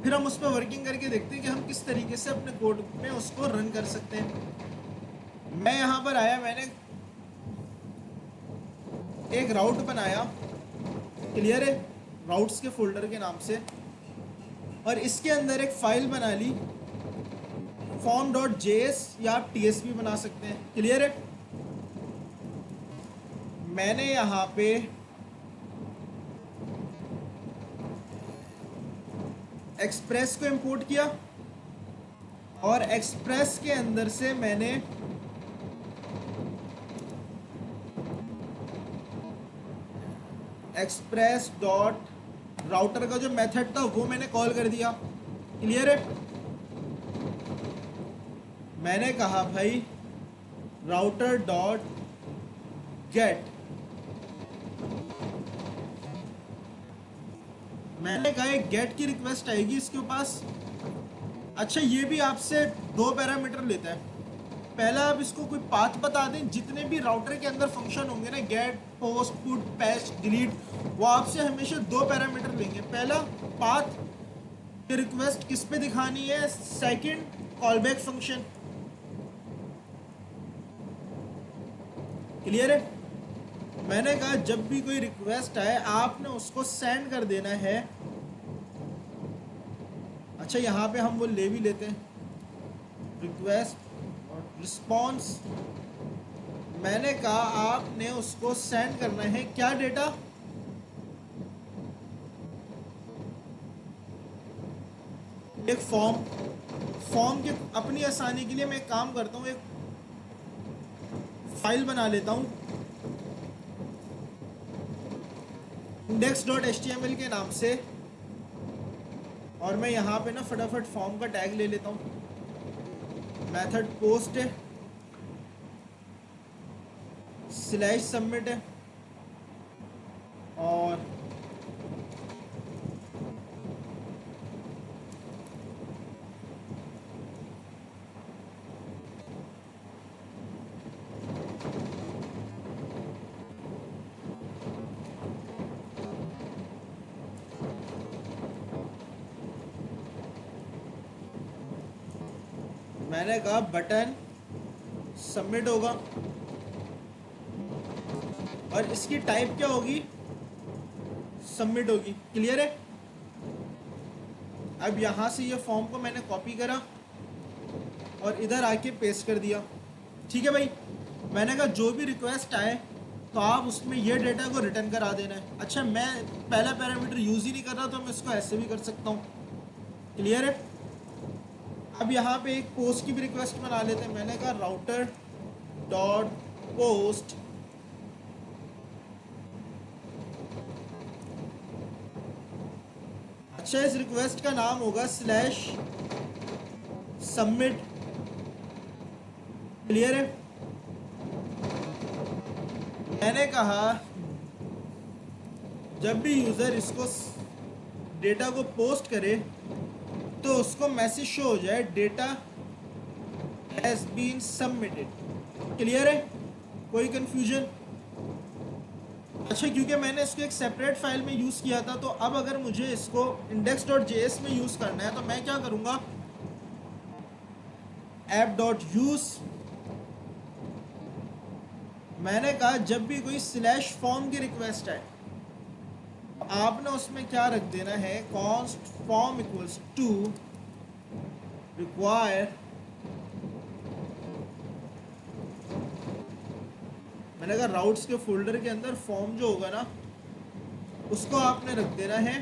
Speaker 1: फिर हम उस पर वर्किंग करके देखते हैं कि हम किस तरीके से अपने कोड में उसको रन कर सकते हैं। मैं यहाँ पर आया, मैंने एक राउट बनाया, क्लियर है, राउट्स के फोल्डर के नाम से, और इसके अंदर एक फाइल बना ली form.js, या आप tsp बना सकते हैं। क्लियर है? मैंने यहाँ पे एक्सप्रेस को इंपोर्ट किया और एक्सप्रेस के अंदर से मैंने एक्सप्रेस डॉट राउटर का जो मेथड था वो मैंने कॉल कर दिया। क्लियर है? मैंने कहा भाई राउटर डॉट गेट, मैंने कहा एक गेट की रिक्वेस्ट आएगी इसके पास। अच्छा, ये भी आपसे 2 पैरामीटर लेता है। पहला आप इसको कोई पाथ बता दें, जितने भी राउटर के अंदर फंक्शन होंगे ना, get, post, put, patch, delete, वो आपसे हमेशा 2 पैरामीटर लेंगे। पहला पाथ, ये रिक्वेस्ट किस पे दिखानी है। Second, callback function. क्लियर है? मैंने कहा जब भी कोई रिक्वेस्ट आए आपने उसको सेंड कर देना है। अच्छा, यहाँ पे हम वो ले भी लेते हैं, रिक्वेस्ट और रिस्पॉन्स। मैंने कहा आपने उसको सेंड करना है क्या डेटा, एक फॉर्म के अपनी आसानी के लिए मैं एक काम करता हूँ, एक फाइल बना लेता हूँ index.html के नाम से, और मैं यहाँ पे ना फटाफट फॉर्म का टैग ले लेता हूँ। मेथड पोस्ट है, स्लैश सबमिट है, और मैंने कहा बटन सबमिट होगा, और इसकी टाइप क्या होगी, सबमिट होगी। क्लियर है? अब यहाँ से ये फॉर्म को मैंने कॉपी करा और इधर आके पेस्ट कर दिया। ठीक है भाई, मैंने कहा जो भी रिक्वेस्ट आए तो आप उसमें ये डेटा को रिटर्न करा देना है। अच्छा, मैं पहला पैरामीटर यूज़ ही नहीं कर रहा तो मैं इसको ऐसे भी कर सकता हूँ। क्लियर है? अब यहाँ पे एक पोस्ट की भी रिक्वेस्ट बना लेते हैं। मैंने कहा राउटर डॉट पोस्ट, अच्छा, इस रिक्वेस्ट का नाम होगा स्लैश सबमिट। क्लियर है? मैंने कहा जब भी यूज़र इसको डेटा को पोस्ट करे तो उसको मैसेज शो हो जाए data has been submitted. Clear है? कोई कंफ्यूजन? अच्छा, क्योंकि मैंने इसको एक सेपरेट फाइल में यूज़ किया था, तो अब अगर मुझे इसको index.js में यूज़ करना है तो मैं क्या करूँगा, app.use, मैंने कहा जब भी कोई स्लैश फॉर्म की रिक्वेस्ट है आपने उसमें क्या रख देना है, const form equals to require, मैंने कहा राउट्स के फोल्डर के अंदर फॉर्म जो होगा ना उसको आपने रख देना है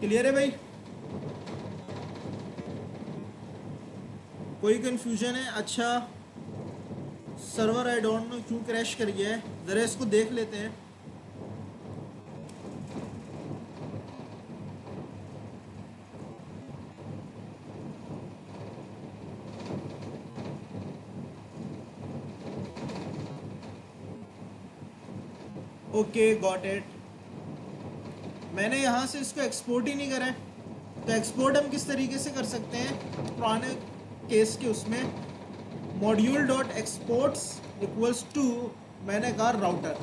Speaker 1: क्लियर है भाई? कोई कंफ्यूजन है? अच्छा, सर्वर आई डोंट नो क्यों क्रैश कर गया है, ज़रा इसको देख लेते हैं। Okay, got it. मैंने यहाँ से इसको एक्सपोर्ट ही नहीं करा है, तो एक्सपोर्ट हम किस तरीके से कर सकते हैं, पुराने केस के उसमें module dot exports equals to, मैंने कहा राउटर।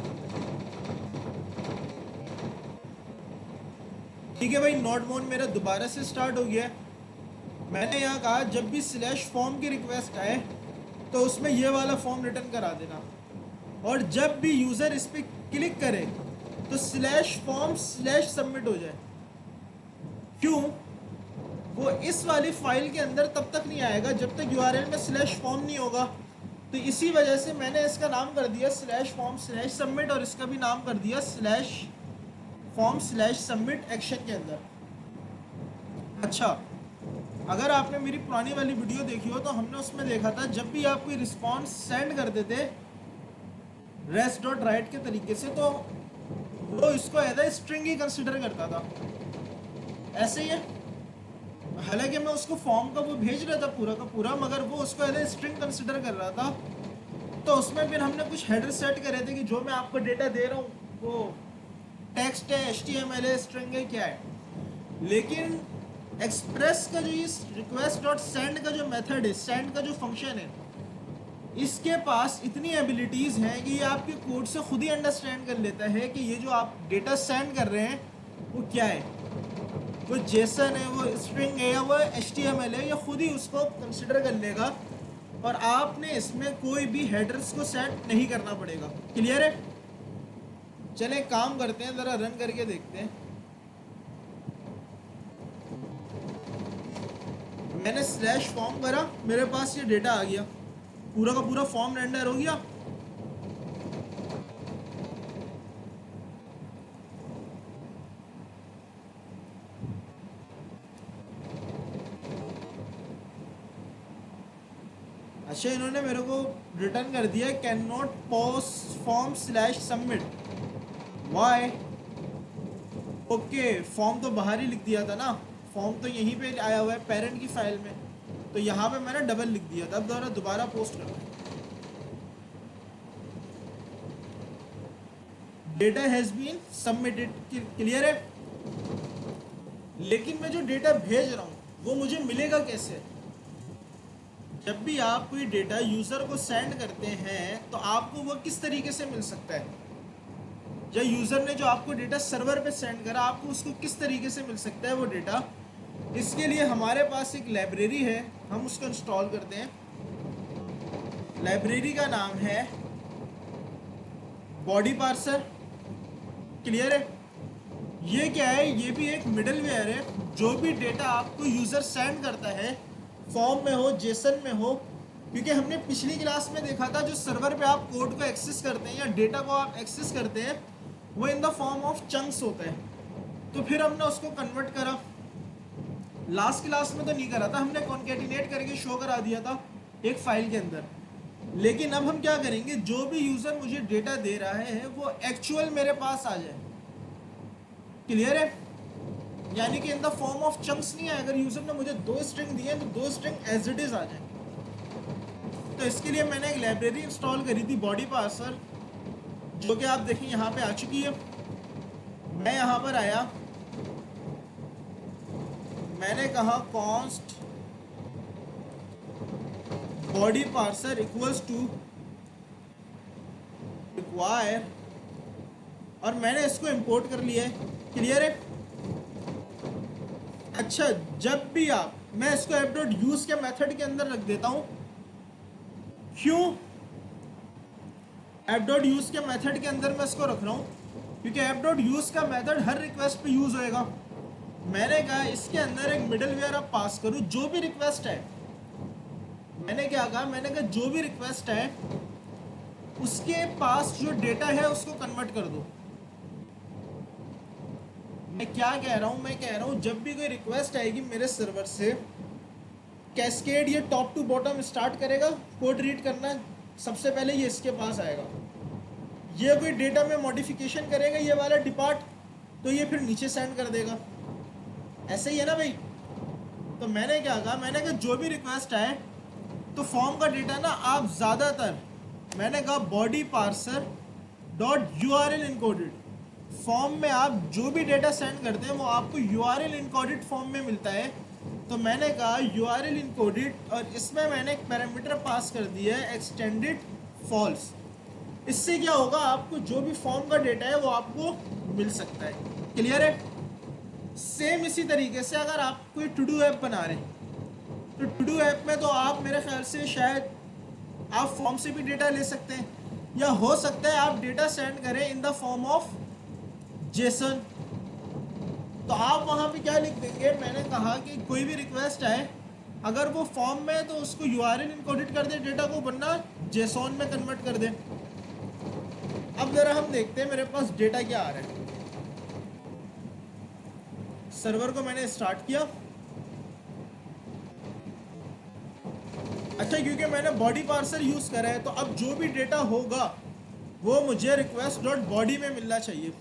Speaker 1: ठीक है भाई, नोट मोड मेरा दोबारा से स्टार्ट हो गया है। मैंने यहाँ कहा जब भी स्लैश फॉर्म की रिक्वेस्ट आए तो उसमें ये वाला फॉर्म रिटर्न करा देना, और जब भी यूज़र इस पर क्लिक करे तो स्लैश फॉर्म स्लैश सबमिट हो जाए। क्यों? वो इस वाली फाइल के अंदर तब तक नहीं आएगा जब तक यूआरएल में स्लैश फॉर्म नहीं होगा। तो इसी वजह से मैंने इसका नाम कर दिया स्लैश फॉर्म स्लैश सबमिट, और इसका भी नाम कर दिया slash form slash submit action के अंदर। अच्छा, अगर आपने मेरी पुरानी वाली वीडियो देखी हो तो हमने उसमें देखा था जब भी आप कोई रिस्पॉन्स सेंड करते थे रेस्ट डॉट राइट के तरीके से तो वो इसको एज ए स्ट्रिंग ही कंसिडर करता था। ऐसे ही है, हालांकि मैं उसको फॉर्म का वो भेज रहा था पूरा का पूरा, मगर वो उसको एज ए स्ट्रिंग कंसिडर कर रहा था। तो उसमें फिर हमने कुछ हेडर सेट करे थे कि जो मैं आपको डेटा दे रहा हूँ वो टेक्स्ट है, HTML है, स्ट्रिंग है, क्या है। लेकिन एक्सप्रेस का जो इस रिक्वेस्ट डॉट सेंड का जो मेथड है, सेंड का जो फंक्शन है, इसके पास इतनी एबिलिटीज़ हैं कि ये आपके कोड से खुद ही अंडरस्टैंड कर लेता है कि ये जो आप डेटा सेंड कर रहे हैं वो क्या है, वो जेसन है, वो स्ट्रिंग है, या वो HTML है, या खुद ही उसको कंसिडर कर लेगा, और आपने इसमें कोई भी हेडर्स को सेट नहीं करना पड़ेगा। क्लियर है? चलें काम करते हैं, ज़रा रन करके देखते हैं। मैंने स्लैश फॉर्म करा, मेरे पास ये डेटा आ गया, पूरा का पूरा फॉर्म रेंडर हो गया। अच्छा, इन्होंने मेरे को रिटर्न कर दिया can not post form slash submit, why? Okay, form तो बाहर ही लिख दिया था ना, फॉर्म तो यहीं पे आया हुआ है पेरेंट की फाइल में, तो यहाँ पे मैंने डबल लिख दिया था। अब दोबारा पोस्ट करना है, data has been submitted. Clear है? लेकिन मैं जो डेटा भेज रहा हूँ वो मुझे मिलेगा कैसे? जब भी आप कोई डेटा यूज़र को सेंड करते हैं तो आपको वो किस तरीके से मिल सकता है? जब यूज़र ने जो आपको डेटा सर्वर पे सेंड करा, आपको उसको किस तरीके से मिल सकता है वो डेटा? इसके लिए हमारे पास एक लाइब्रेरी है, हम उसको इंस्टॉल करते हैं। लाइब्रेरी का नाम है बॉडी पार्सर। क्लियर है? ये क्या है? ये भी एक मिडलवेयर है। जो भी डेटा आपको यूज़र सेंड करता है, फॉर्म में हो, जेसन में हो, क्योंकि हमने पिछली क्लास में देखा था जो सर्वर पे आप कोड को एक्सेस करते हैं या डेटा को आप एक्सेस करते हैं वो in the form of chunks होता है। तो फिर हमने उसको कन्वर्ट करा, लास्ट क्लास में तो नहीं करा था, हमने कॉन्केटिनेट करके शो करा दिया था एक फाइल के अंदर। लेकिन अब हम क्या करेंगे, जो भी यूज़र मुझे डेटा दे रहा है वो एक्चुअल मेरे पास आ जाए। क्लियर है? यानी कि in the form of chunks नहीं है। अगर यूज़र ने मुझे 2 स्ट्रिंग दिए तो 2 स्ट्रिंग एज इट इज़ आ जाए। तो इसके लिए मैंने एक लाइब्रेरी इंस्टॉल करी थी बॉडी पार्सर, जो कि आप देखें यहाँ पे आ चुकी है। मैं यहाँ पर आया, मैंने कहा const body parser equals to require, और मैंने इसको इंपोर्ट कर लिया है। क्लियर है? अच्छा, जब भी आप, मैं इसको एफ डॉट यूज के मेथड के अंदर रख देता हूं। क्यों एफ डॉट यूज के मेथड के अंदर मैं इसको रख रहा हूं? क्योंकि एफ डॉट यूज का मेथड हर रिक्वेस्ट पे यूज होएगा। मैंने कहा इसके अंदर एक मिडलवेयर आप पास करो, जो भी रिक्वेस्ट है। मैंने क्या कहा? मैंने कहा जो भी रिक्वेस्ट है उसके पास जो डेटा है उसको कन्वर्ट कर दो। मैं क्या कह रहा हूँ? मैं कह रहा हूँ जब भी कोई रिक्वेस्ट आएगी मेरे सर्वर से, कैस्केड ये टॉप टू बॉटम स्टार्ट करेगा कोड रीड करना, सबसे पहले ये इसके पास आएगा। ये कोई डेटा में मॉडिफिकेशन करेगा ये वाला डिपार्ट, तो ये फिर नीचे सेंड कर देगा। ऐसे ही है ना भाई? तो मैंने क्या कहा? मैंने कहा जो भी रिक्वेस्ट आए तो फॉर्म का डेटा ना आप ज़्यादातर, मैंने कहा body parser dot URL encoded, form में आप जो भी डेटा सेंड करते हैं वो आपको URL इनकोडेड फॉर्म में मिलता है। तो मैंने कहा URL इनकोडेड, और इसमें मैंने एक पैरामीटर पास कर दिया है एक्सटेंडेड फॉल्स। इससे क्या होगा? आपको जो भी फॉर्म का डेटा है वो आपको मिल सकता है। क्लियर है? सेम इसी तरीके से अगर आप कोई टू डू ऐप बना रहे हैं तो टू डू ऐप में तो आप मेरे ख्याल से शायद आप फॉर्म से भी डेटा ले सकते हैं, या हो सकता है आप डेटा सेंड करें in the form of Jason. तो आप वहाँ पे क्या लिख देंगे? मैंने कहा कि कोई भी रिक्वेस्ट आए अगर वो फॉर्म में है तो उसको URL इनकोडेड कर दे, डेटा को बनना जेसॉन में कन्वर्ट कर दे। अब जरा हम देखते हैं मेरे पास डेटा क्या आ रहा है। सर्वर को मैंने स्टार्ट किया। अच्छा, क्योंकि मैंने बॉडी पार्सर यूज करा है तो अब जो भी डेटा होगा वो मुझे रिक्वेस्ट डॉट बॉडी में मिलना चाहिए।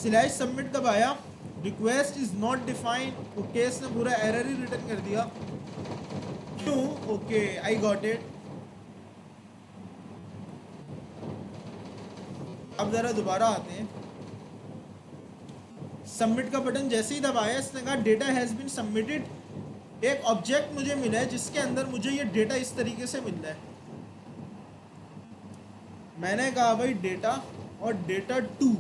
Speaker 1: स्लैश सबमिट दबाया, request is not defined. Okay, इसने पूरा एरर ही रिटर्न कर दिया। क्यों? Okay, I got it. अब जरा दोबारा आते हैं। सबमिट का बटन जैसे ही दबाया इसने कहा डेटा हैज़ बीन सबमिटेड। एक ऑब्जेक्ट मुझे मिला है जिसके अंदर मुझे ये डेटा इस तरीके से मिल रहा है। मैंने कहा भाई डेटा और डेटा 2।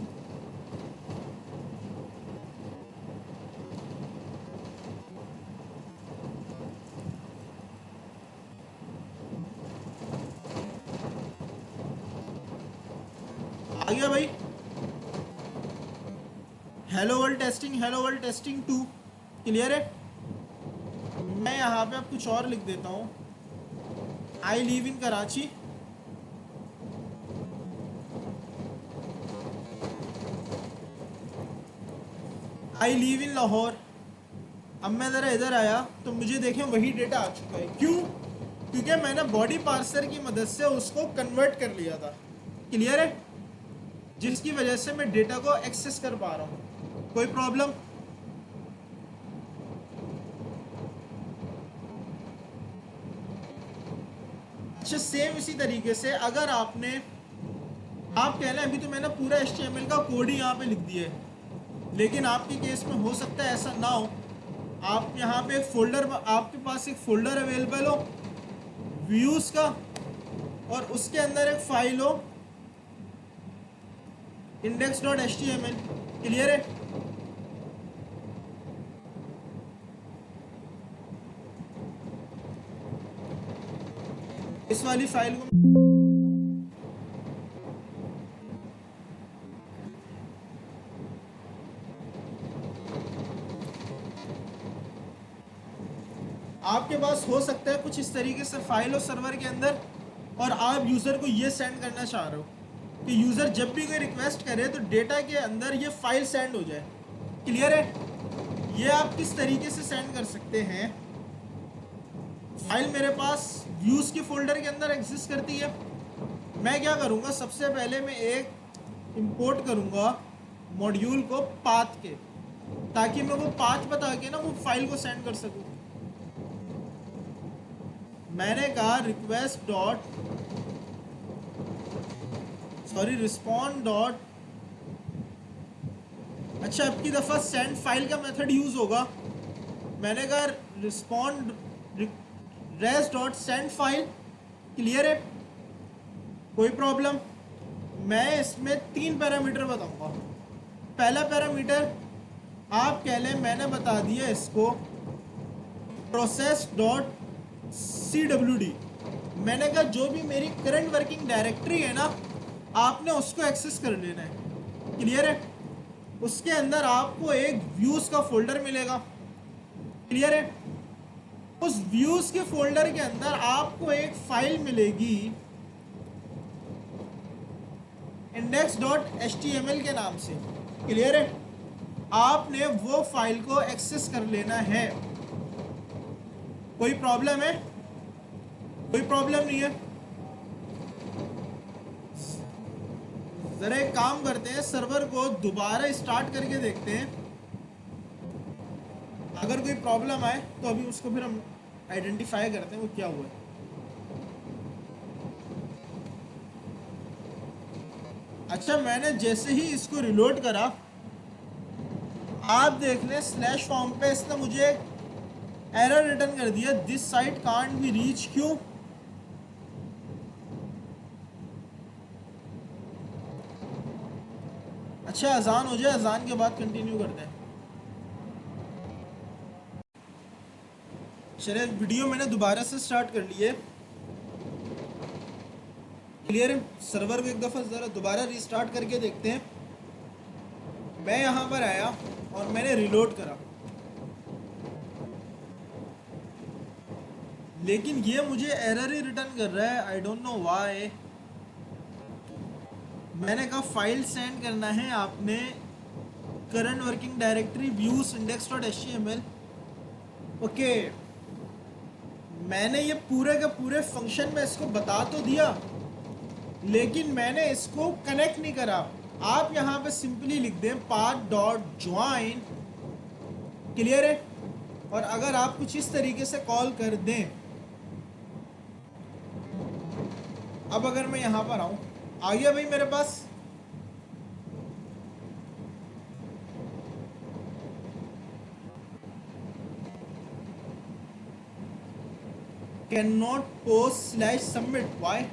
Speaker 1: आ गया भाई, हेलो वर्ल्ड टेस्टिंग 2। क्लियर है? मैं यहाँ पे अब कुछ और लिख देता हूँ। I live in Karachi. I live in Lahore. अब मैं ज़रा इधर आया तो मुझे देखें वही डेटा आ चुका है। क्यों? क्योंकि मैंने बॉडी पार्सर की मदद से उसको कन्वर्ट कर लिया था। क्लियर है? जिसकी वजह से मैं डेटा को एक्सेस कर पा रहा हूँ। कोई प्रॉब्लम? अच्छा, सेम इसी तरीके से अगर आप कह रहे हैं अभी तो मैंने पूरा HTML का कोड ही यहाँ पे लिख दिया है, लेकिन आपके केस में हो सकता है ऐसा ना हो। आप यहाँ पे एक फोल्डर, आपके पास एक फोल्डर अवेलेबल हो व्यूज़ का, और उसके अंदर एक फाइल हो index.html। क्लियर है? इस वाली फाइल को आपके पास हो सकता है कुछ इस तरीके से फाइल हो सर्वर के अंदर, और आप यूज़र को ये सेंड करना चाह रहे हो कि यूज़र जब भी कोई रिक्वेस्ट करे तो डेटा के अंदर ये फाइल सेंड हो जाए। क्लियर है? ये आप किस तरीके से सेंड कर सकते हैं? फाइल मेरे पास व्यूज़ की फोल्डर के अंदर एग्जिस्ट करती है। मैं क्या करूँगा, सबसे पहले मैं एक इंपोर्ट करूंगा मॉड्यूल को पाथ के, ताकि मैं वो पाथ बता के ना वो फाइल को सेंड कर सकूं। मैंने कहा रिक्वेस्ट डॉट रिस्पॉन्ड डॉट, अच्छा अब की दफ़ा सेंड फाइल का मेथड यूज़ होगा। मैंने कहा respond res dot send file, clear है, कोई प्रॉब्लम। मैं इसमें 3 पैरामीटर बताऊंगा। पहला पैरामीटर आप कह लें, मैंने बता दिया इसको प्रोसेस डॉट CWD। मैंने कहा जो भी मेरी करंट वर्किंग डायरेक्टरी है ना, आपने उसको एक्सेस कर लेना है, क्लियर है। उसके अंदर आपको एक व्यूज़ का फोल्डर मिलेगा, क्लियर है। उस व्यूज़ के फोल्डर के अंदर आपको एक फाइल मिलेगी index.html के नाम से, क्लियर है। आपने वो फाइल को एक्सेस कर लेना है। कोई प्रॉब्लम है? कोई प्रॉब्लम नहीं है। जरा एक काम करते हैं, सर्वर को दोबारा स्टार्ट करके देखते हैं। अगर कोई प्रॉब्लम आए तो अभी उसको फिर हम आइडेंटिफाई करते हैं वो क्या हुआ है। अच्छा, मैंने जैसे ही इसको रिलोड करा, आप देख लें स्लैश फॉर्म पे इसने मुझे एरर रिटर्न कर दिया, this site can't be reach. क्यों? अच्छा, अजान हो जाए, अजान के बाद कंटिन्यू करते हैं। चलिए, वीडियो मैंने दोबारा से स्टार्ट कर ली है, क्लियर है। सर्वर को एक दफ़ा ज़रा दोबारा रीस्टार्ट करके देखते हैं। मैं यहाँ पर आया और मैंने रिलोड करा, लेकिन ये मुझे एरर ही रिटर्न कर रहा है, आई डोंट नो व्हाई। मैंने कहा फाइल सेंड करना है आपने current working directory views index.html, okay. मैंने ये पूरे के पूरे फंक्शन में इसको बता तो दिया, लेकिन मैंने इसको कनेक्ट नहीं करा। आप यहाँ पे सिंपली लिख दें path डॉट ज्वाइन, क्लियर है। और अगर आप कुछ इस तरीके से कॉल कर दें, अब अगर मैं यहाँ पर आऊँ, आ गया भाई मेरे पास। Can not post slash submit, why?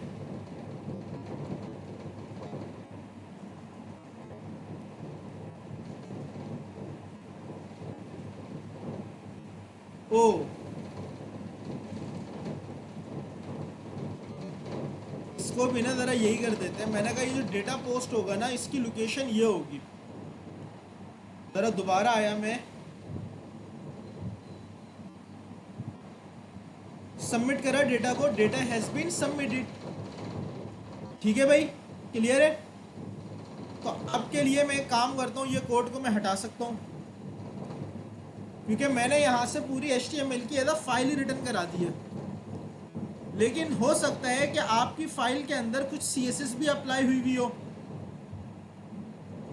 Speaker 1: ओ, इसको भी ना ज़रा यही कर देते हैं। मैंने कहा ये जो डेटा पोस्ट होगा ना, इसकी लोकेशन ये होगी। ज़रा दोबारा आया मैं, सबमिट करा डेटा को, डेटा हैज़ बीन सबमिटेड, ठीक है भाई, क्लियर है। तो अब के लिए मैं एक काम करता हूँ, ये कोड को मैं हटा सकता हूँ, क्योंकि मैंने यहाँ से पूरी HTML की एज फाइल ही रिटर्न करा दी है। लेकिन हो सकता है कि आपकी फाइल के अंदर कुछ CSS भी अप्लाई हुई हो,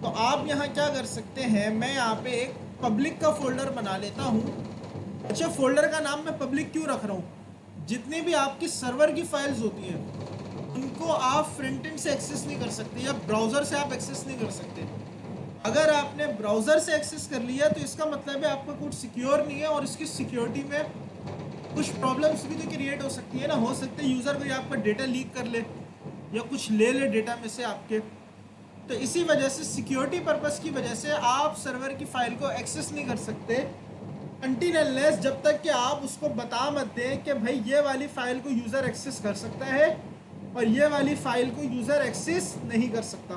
Speaker 1: तो आप यहाँ क्या कर सकते हैं, मैं यहाँ पे एक पब्लिक का फोल्डर बना लेता हूँ। अच्छा, फोल्डर का नाम मैं पब्लिक क्यों रख रहा हूँ? जितनी भी आपकी सर्वर की फाइल्स होती हैं, उनको आप फ्रंट एंड से एक्सेस नहीं कर सकते, या ब्राउज़र से आप एक्सेस नहीं कर सकते। अगर आपने ब्राउज़र से एक्सेस कर लिया तो इसका मतलब है आपका कोड सिक्योर नहीं है, और इसकी सिक्योरिटी में कुछ प्रॉब्लम्स भी तो क्रिएट हो सकती है ना। हो सकता है यूज़र कोई आपका डेटा लीक कर ले या कुछ ले ले डेटा में से आपके। तो इसी वजह से सिक्योरिटी पर्पस की वजह से आप सर्वर की फ़ाइल को एक्सेस नहीं कर सकते अनटिल अनलेस, जब तक कि आप उसको बता मत दें कि भाई ये वाली फ़ाइल को यूज़र एक्सेस कर सकता है और ये वाली फ़ाइल को यूज़र एक्सेस नहीं कर सकता।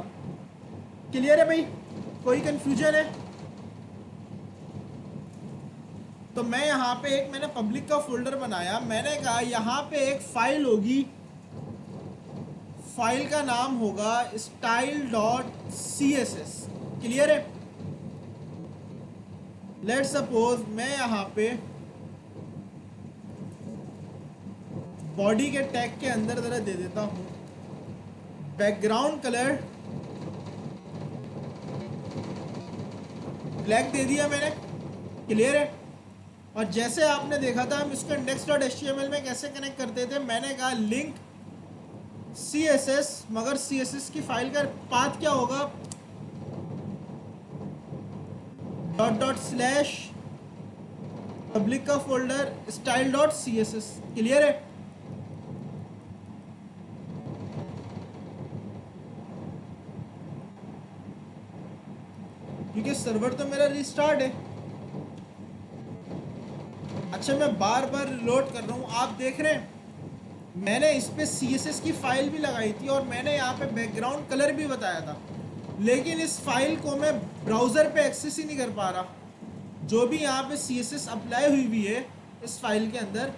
Speaker 1: क्लियर है भाई? कोई कन्फ्यूजन है? तो मैं यहाँ पे एक मैंने पब्लिक का फोल्डर बनाया। मैंने कहा यहाँ पे एक फ़ाइल होगी, फाइल का नाम होगा style.css, क्लियर है। लेट सपोज मैं यहाँ पे बॉडी के टैग के अंदर ज़रा दे देता हूँ बैकग्राउंड कलर ब्लैक दे दिया मैंने, क्लियर है। और जैसे आपने देखा था हम इसको index.html में कैसे कनेक्ट करते थे, मैंने कहा लिंक CSS, मगर CSS की फाइल का पाथ क्या होगा, ./, पब्लिक का फोल्डर style.css, क्लियर है। क्योंकि सर्वर तो मेरा रिस्टार्ट है। अच्छा मैं बार बार रिलोड कर रहा हूँ, आप देख रहे हैं मैंने इस पे CSS की फाइल भी लगाई थी और मैंने यहाँ पे बैकग्राउंड कलर भी बताया था, लेकिन इस फाइल को मैं ब्राउज़र पे एक्सेस ही नहीं कर पा रहा। जो भी यहाँ पे CSS अप्लाई हुई हुई है इस फाइल के अंदर,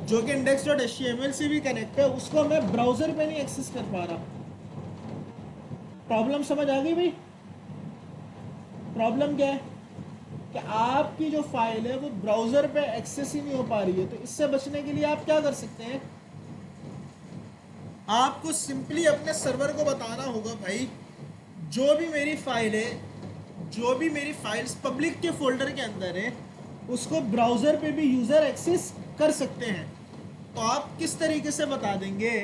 Speaker 1: जो कि index.html से भी कनेक्ट है, उसको मैं ब्राउज़र पे नहीं एक्सेस कर पा रहा। प्रॉब्लम समझ आ गई भाई? प्रॉब्लम क्या है कि आपकी जो फाइल है वो ब्राउज़र पे एक्सेस ही नहीं हो पा रही है। तो इससे बचने के लिए आप क्या कर सकते हैं, आपको सिंपली अपने सर्वर को बताना होगा भाई जो भी मेरी फाइल है, जो भी मेरी फाइल्स पब्लिक के फोल्डर के अंदर है, उसको ब्राउज़र पे भी यूज़र एक्सेस कर सकते हैं। तो आप किस तरीके से बता देंगे,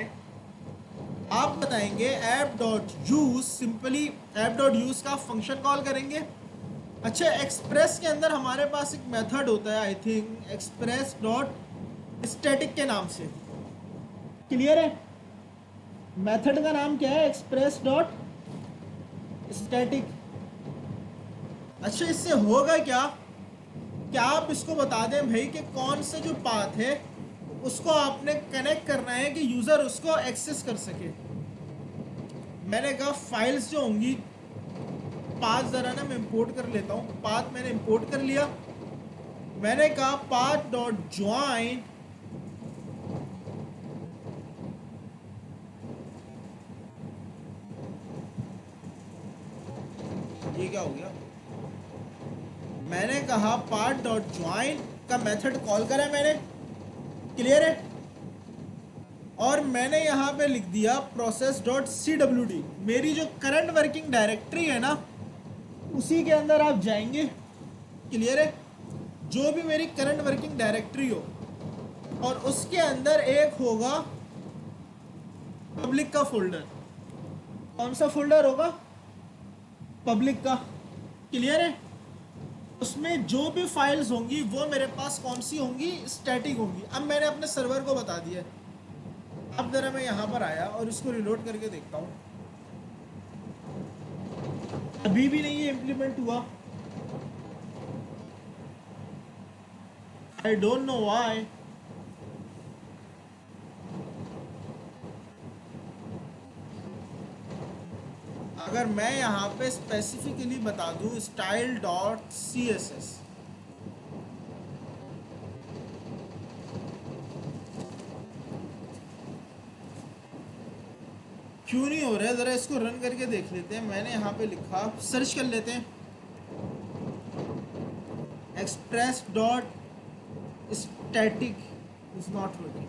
Speaker 1: आप बताएंगे app.use, सिंपली app.use का फंक्शन कॉल करेंगे। अच्छा एक्सप्रेस के अंदर हमारे पास एक मेथड होता है, I think express dot static के नाम से, क्लियर है। मेथड का नाम क्या है, एक्सप्रेस डॉट स्टैटिक। अच्छा इससे होगा क्या, क्या आप इसको बता दें भाई कि कौन से जो पाथ है उसको आपने कनेक्ट करना है कि यूज़र उसको एक्सेस कर सके। मैंने कहा फाइल्स जो होंगी, पाथ ज़रा ना मैं इंपोर्ट कर लेता हूँ, पाथ मैंने इंपोर्ट कर लिया। मैंने कहा पाथ डॉट ज्वाइन, ये क्या हो गया, मैंने कहा पाथ डॉट ज्वाइन का मेथड कॉल करा मैंने, क्लियर है। और मैंने यहाँ पे लिख दिया process.cwd, मेरी जो करंट वर्किंग डायरेक्टरी है ना उसी के अंदर आप जाएंगे, क्लियर है। जो भी मेरी करंट वर्किंग डायरेक्टरी हो और उसके अंदर एक होगा पब्लिक का फोल्डर। कौन सा फोल्डर होगा, पब्लिक का, क्लियर है। उसमें जो भी फाइल्स होंगी वो मेरे पास कौन सी होंगी, स्टैटिक होंगी। अब मैंने अपने सर्वर को बता दिया। अब जरा मैं यहाँ पर आया और इसको रिलोड करके देखता हूँ, अभी भी नहीं ये इम्प्लीमेंट हुआ, आई डोंट नो व्हाई। अगर मैं यहाँ पे स्पेसिफिकली बता दूँ style.css, क्यों नहीं हो रहा है, ज़रा इसको रन करके देख लेते हैं। मैंने यहाँ पे लिखा, सर्च कर लेते हैं, express dot static is not working.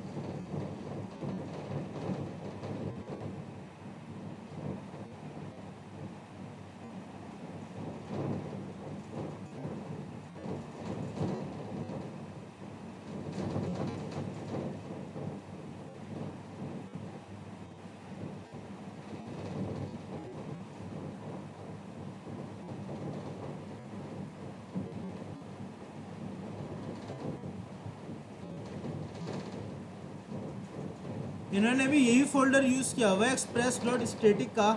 Speaker 1: इन्होंने भी यही फोल्डर यूज़ किया हुआ है एक्सप्रेस डॉट स्टैटिक का।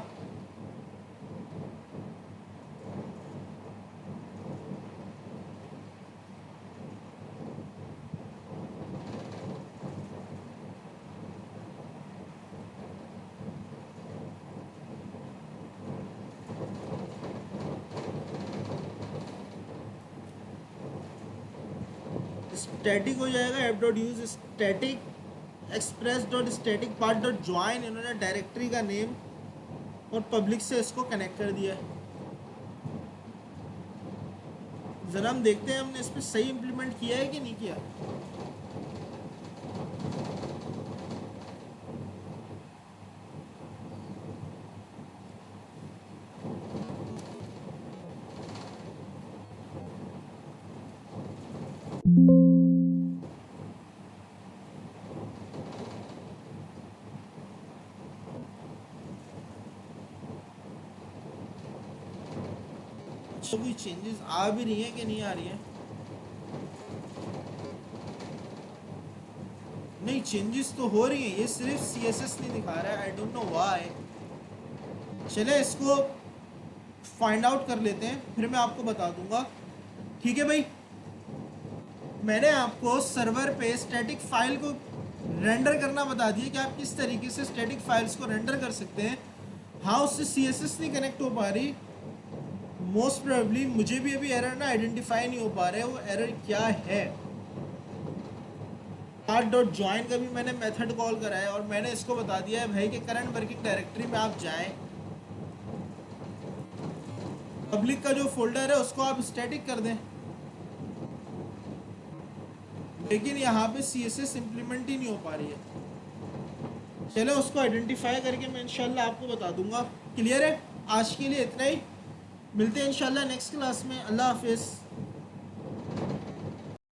Speaker 1: स्टैटिक हो जाएगा app.use static express dot static part dot join, इन्होंने डायरेक्टरी का नेम और पब्लिक से इसको कनेक्ट कर दिया है। ज़रा हम देखते हैं हमने इस पर सही इम्प्लीमेंट किया है कि नहीं किया। तो कोई चेंजेस आ भी रही हैं कि नहीं आ रही हैं? नहीं, चेंजेस तो हो रही हैं, ये सिर्फ CSS नहीं दिखा रहा है, आई डोंट नो व्हाई। चले इसको फाइंड आउट कर लेते हैं, फिर मैं आपको बता दूंगा। ठीक है भाई, मैंने आपको सर्वर पे स्टैटिक फाइल को रेंडर करना बता दिया कि आप किस तरीके से स्टैटिक फाइल्स को रेंडर कर सकते हैं। हाँ, उससे CSS नहीं कनेक्ट हो पा रही, मोस्ट प्रोबेबली मुझे भी अभी एरर ना आइडेंटिफाई नहीं हो पा रहे हैं, वो एरर क्या है। start.join का भी मैंने मेथड कॉल करा है और मैंने इसको बता दिया है भाई कि करंट वर्किंग डायरेक्टरी में आप जाएं, पब्लिक का जो फोल्डर है उसको आप स्टैटिक कर दें, लेकिन यहाँ पे CSS इम्प्लीमेंट ही नहीं हो पा रही है। चलो उसको आइडेंटिफाई करके मैं इंशाल्लाह आपको बता दूंगा। क्लियर है? आज के लिए इतना ही, मिलते हैं इंशाल्लाह नेक्स्ट क्लास में। अल्लाह हाफिज़।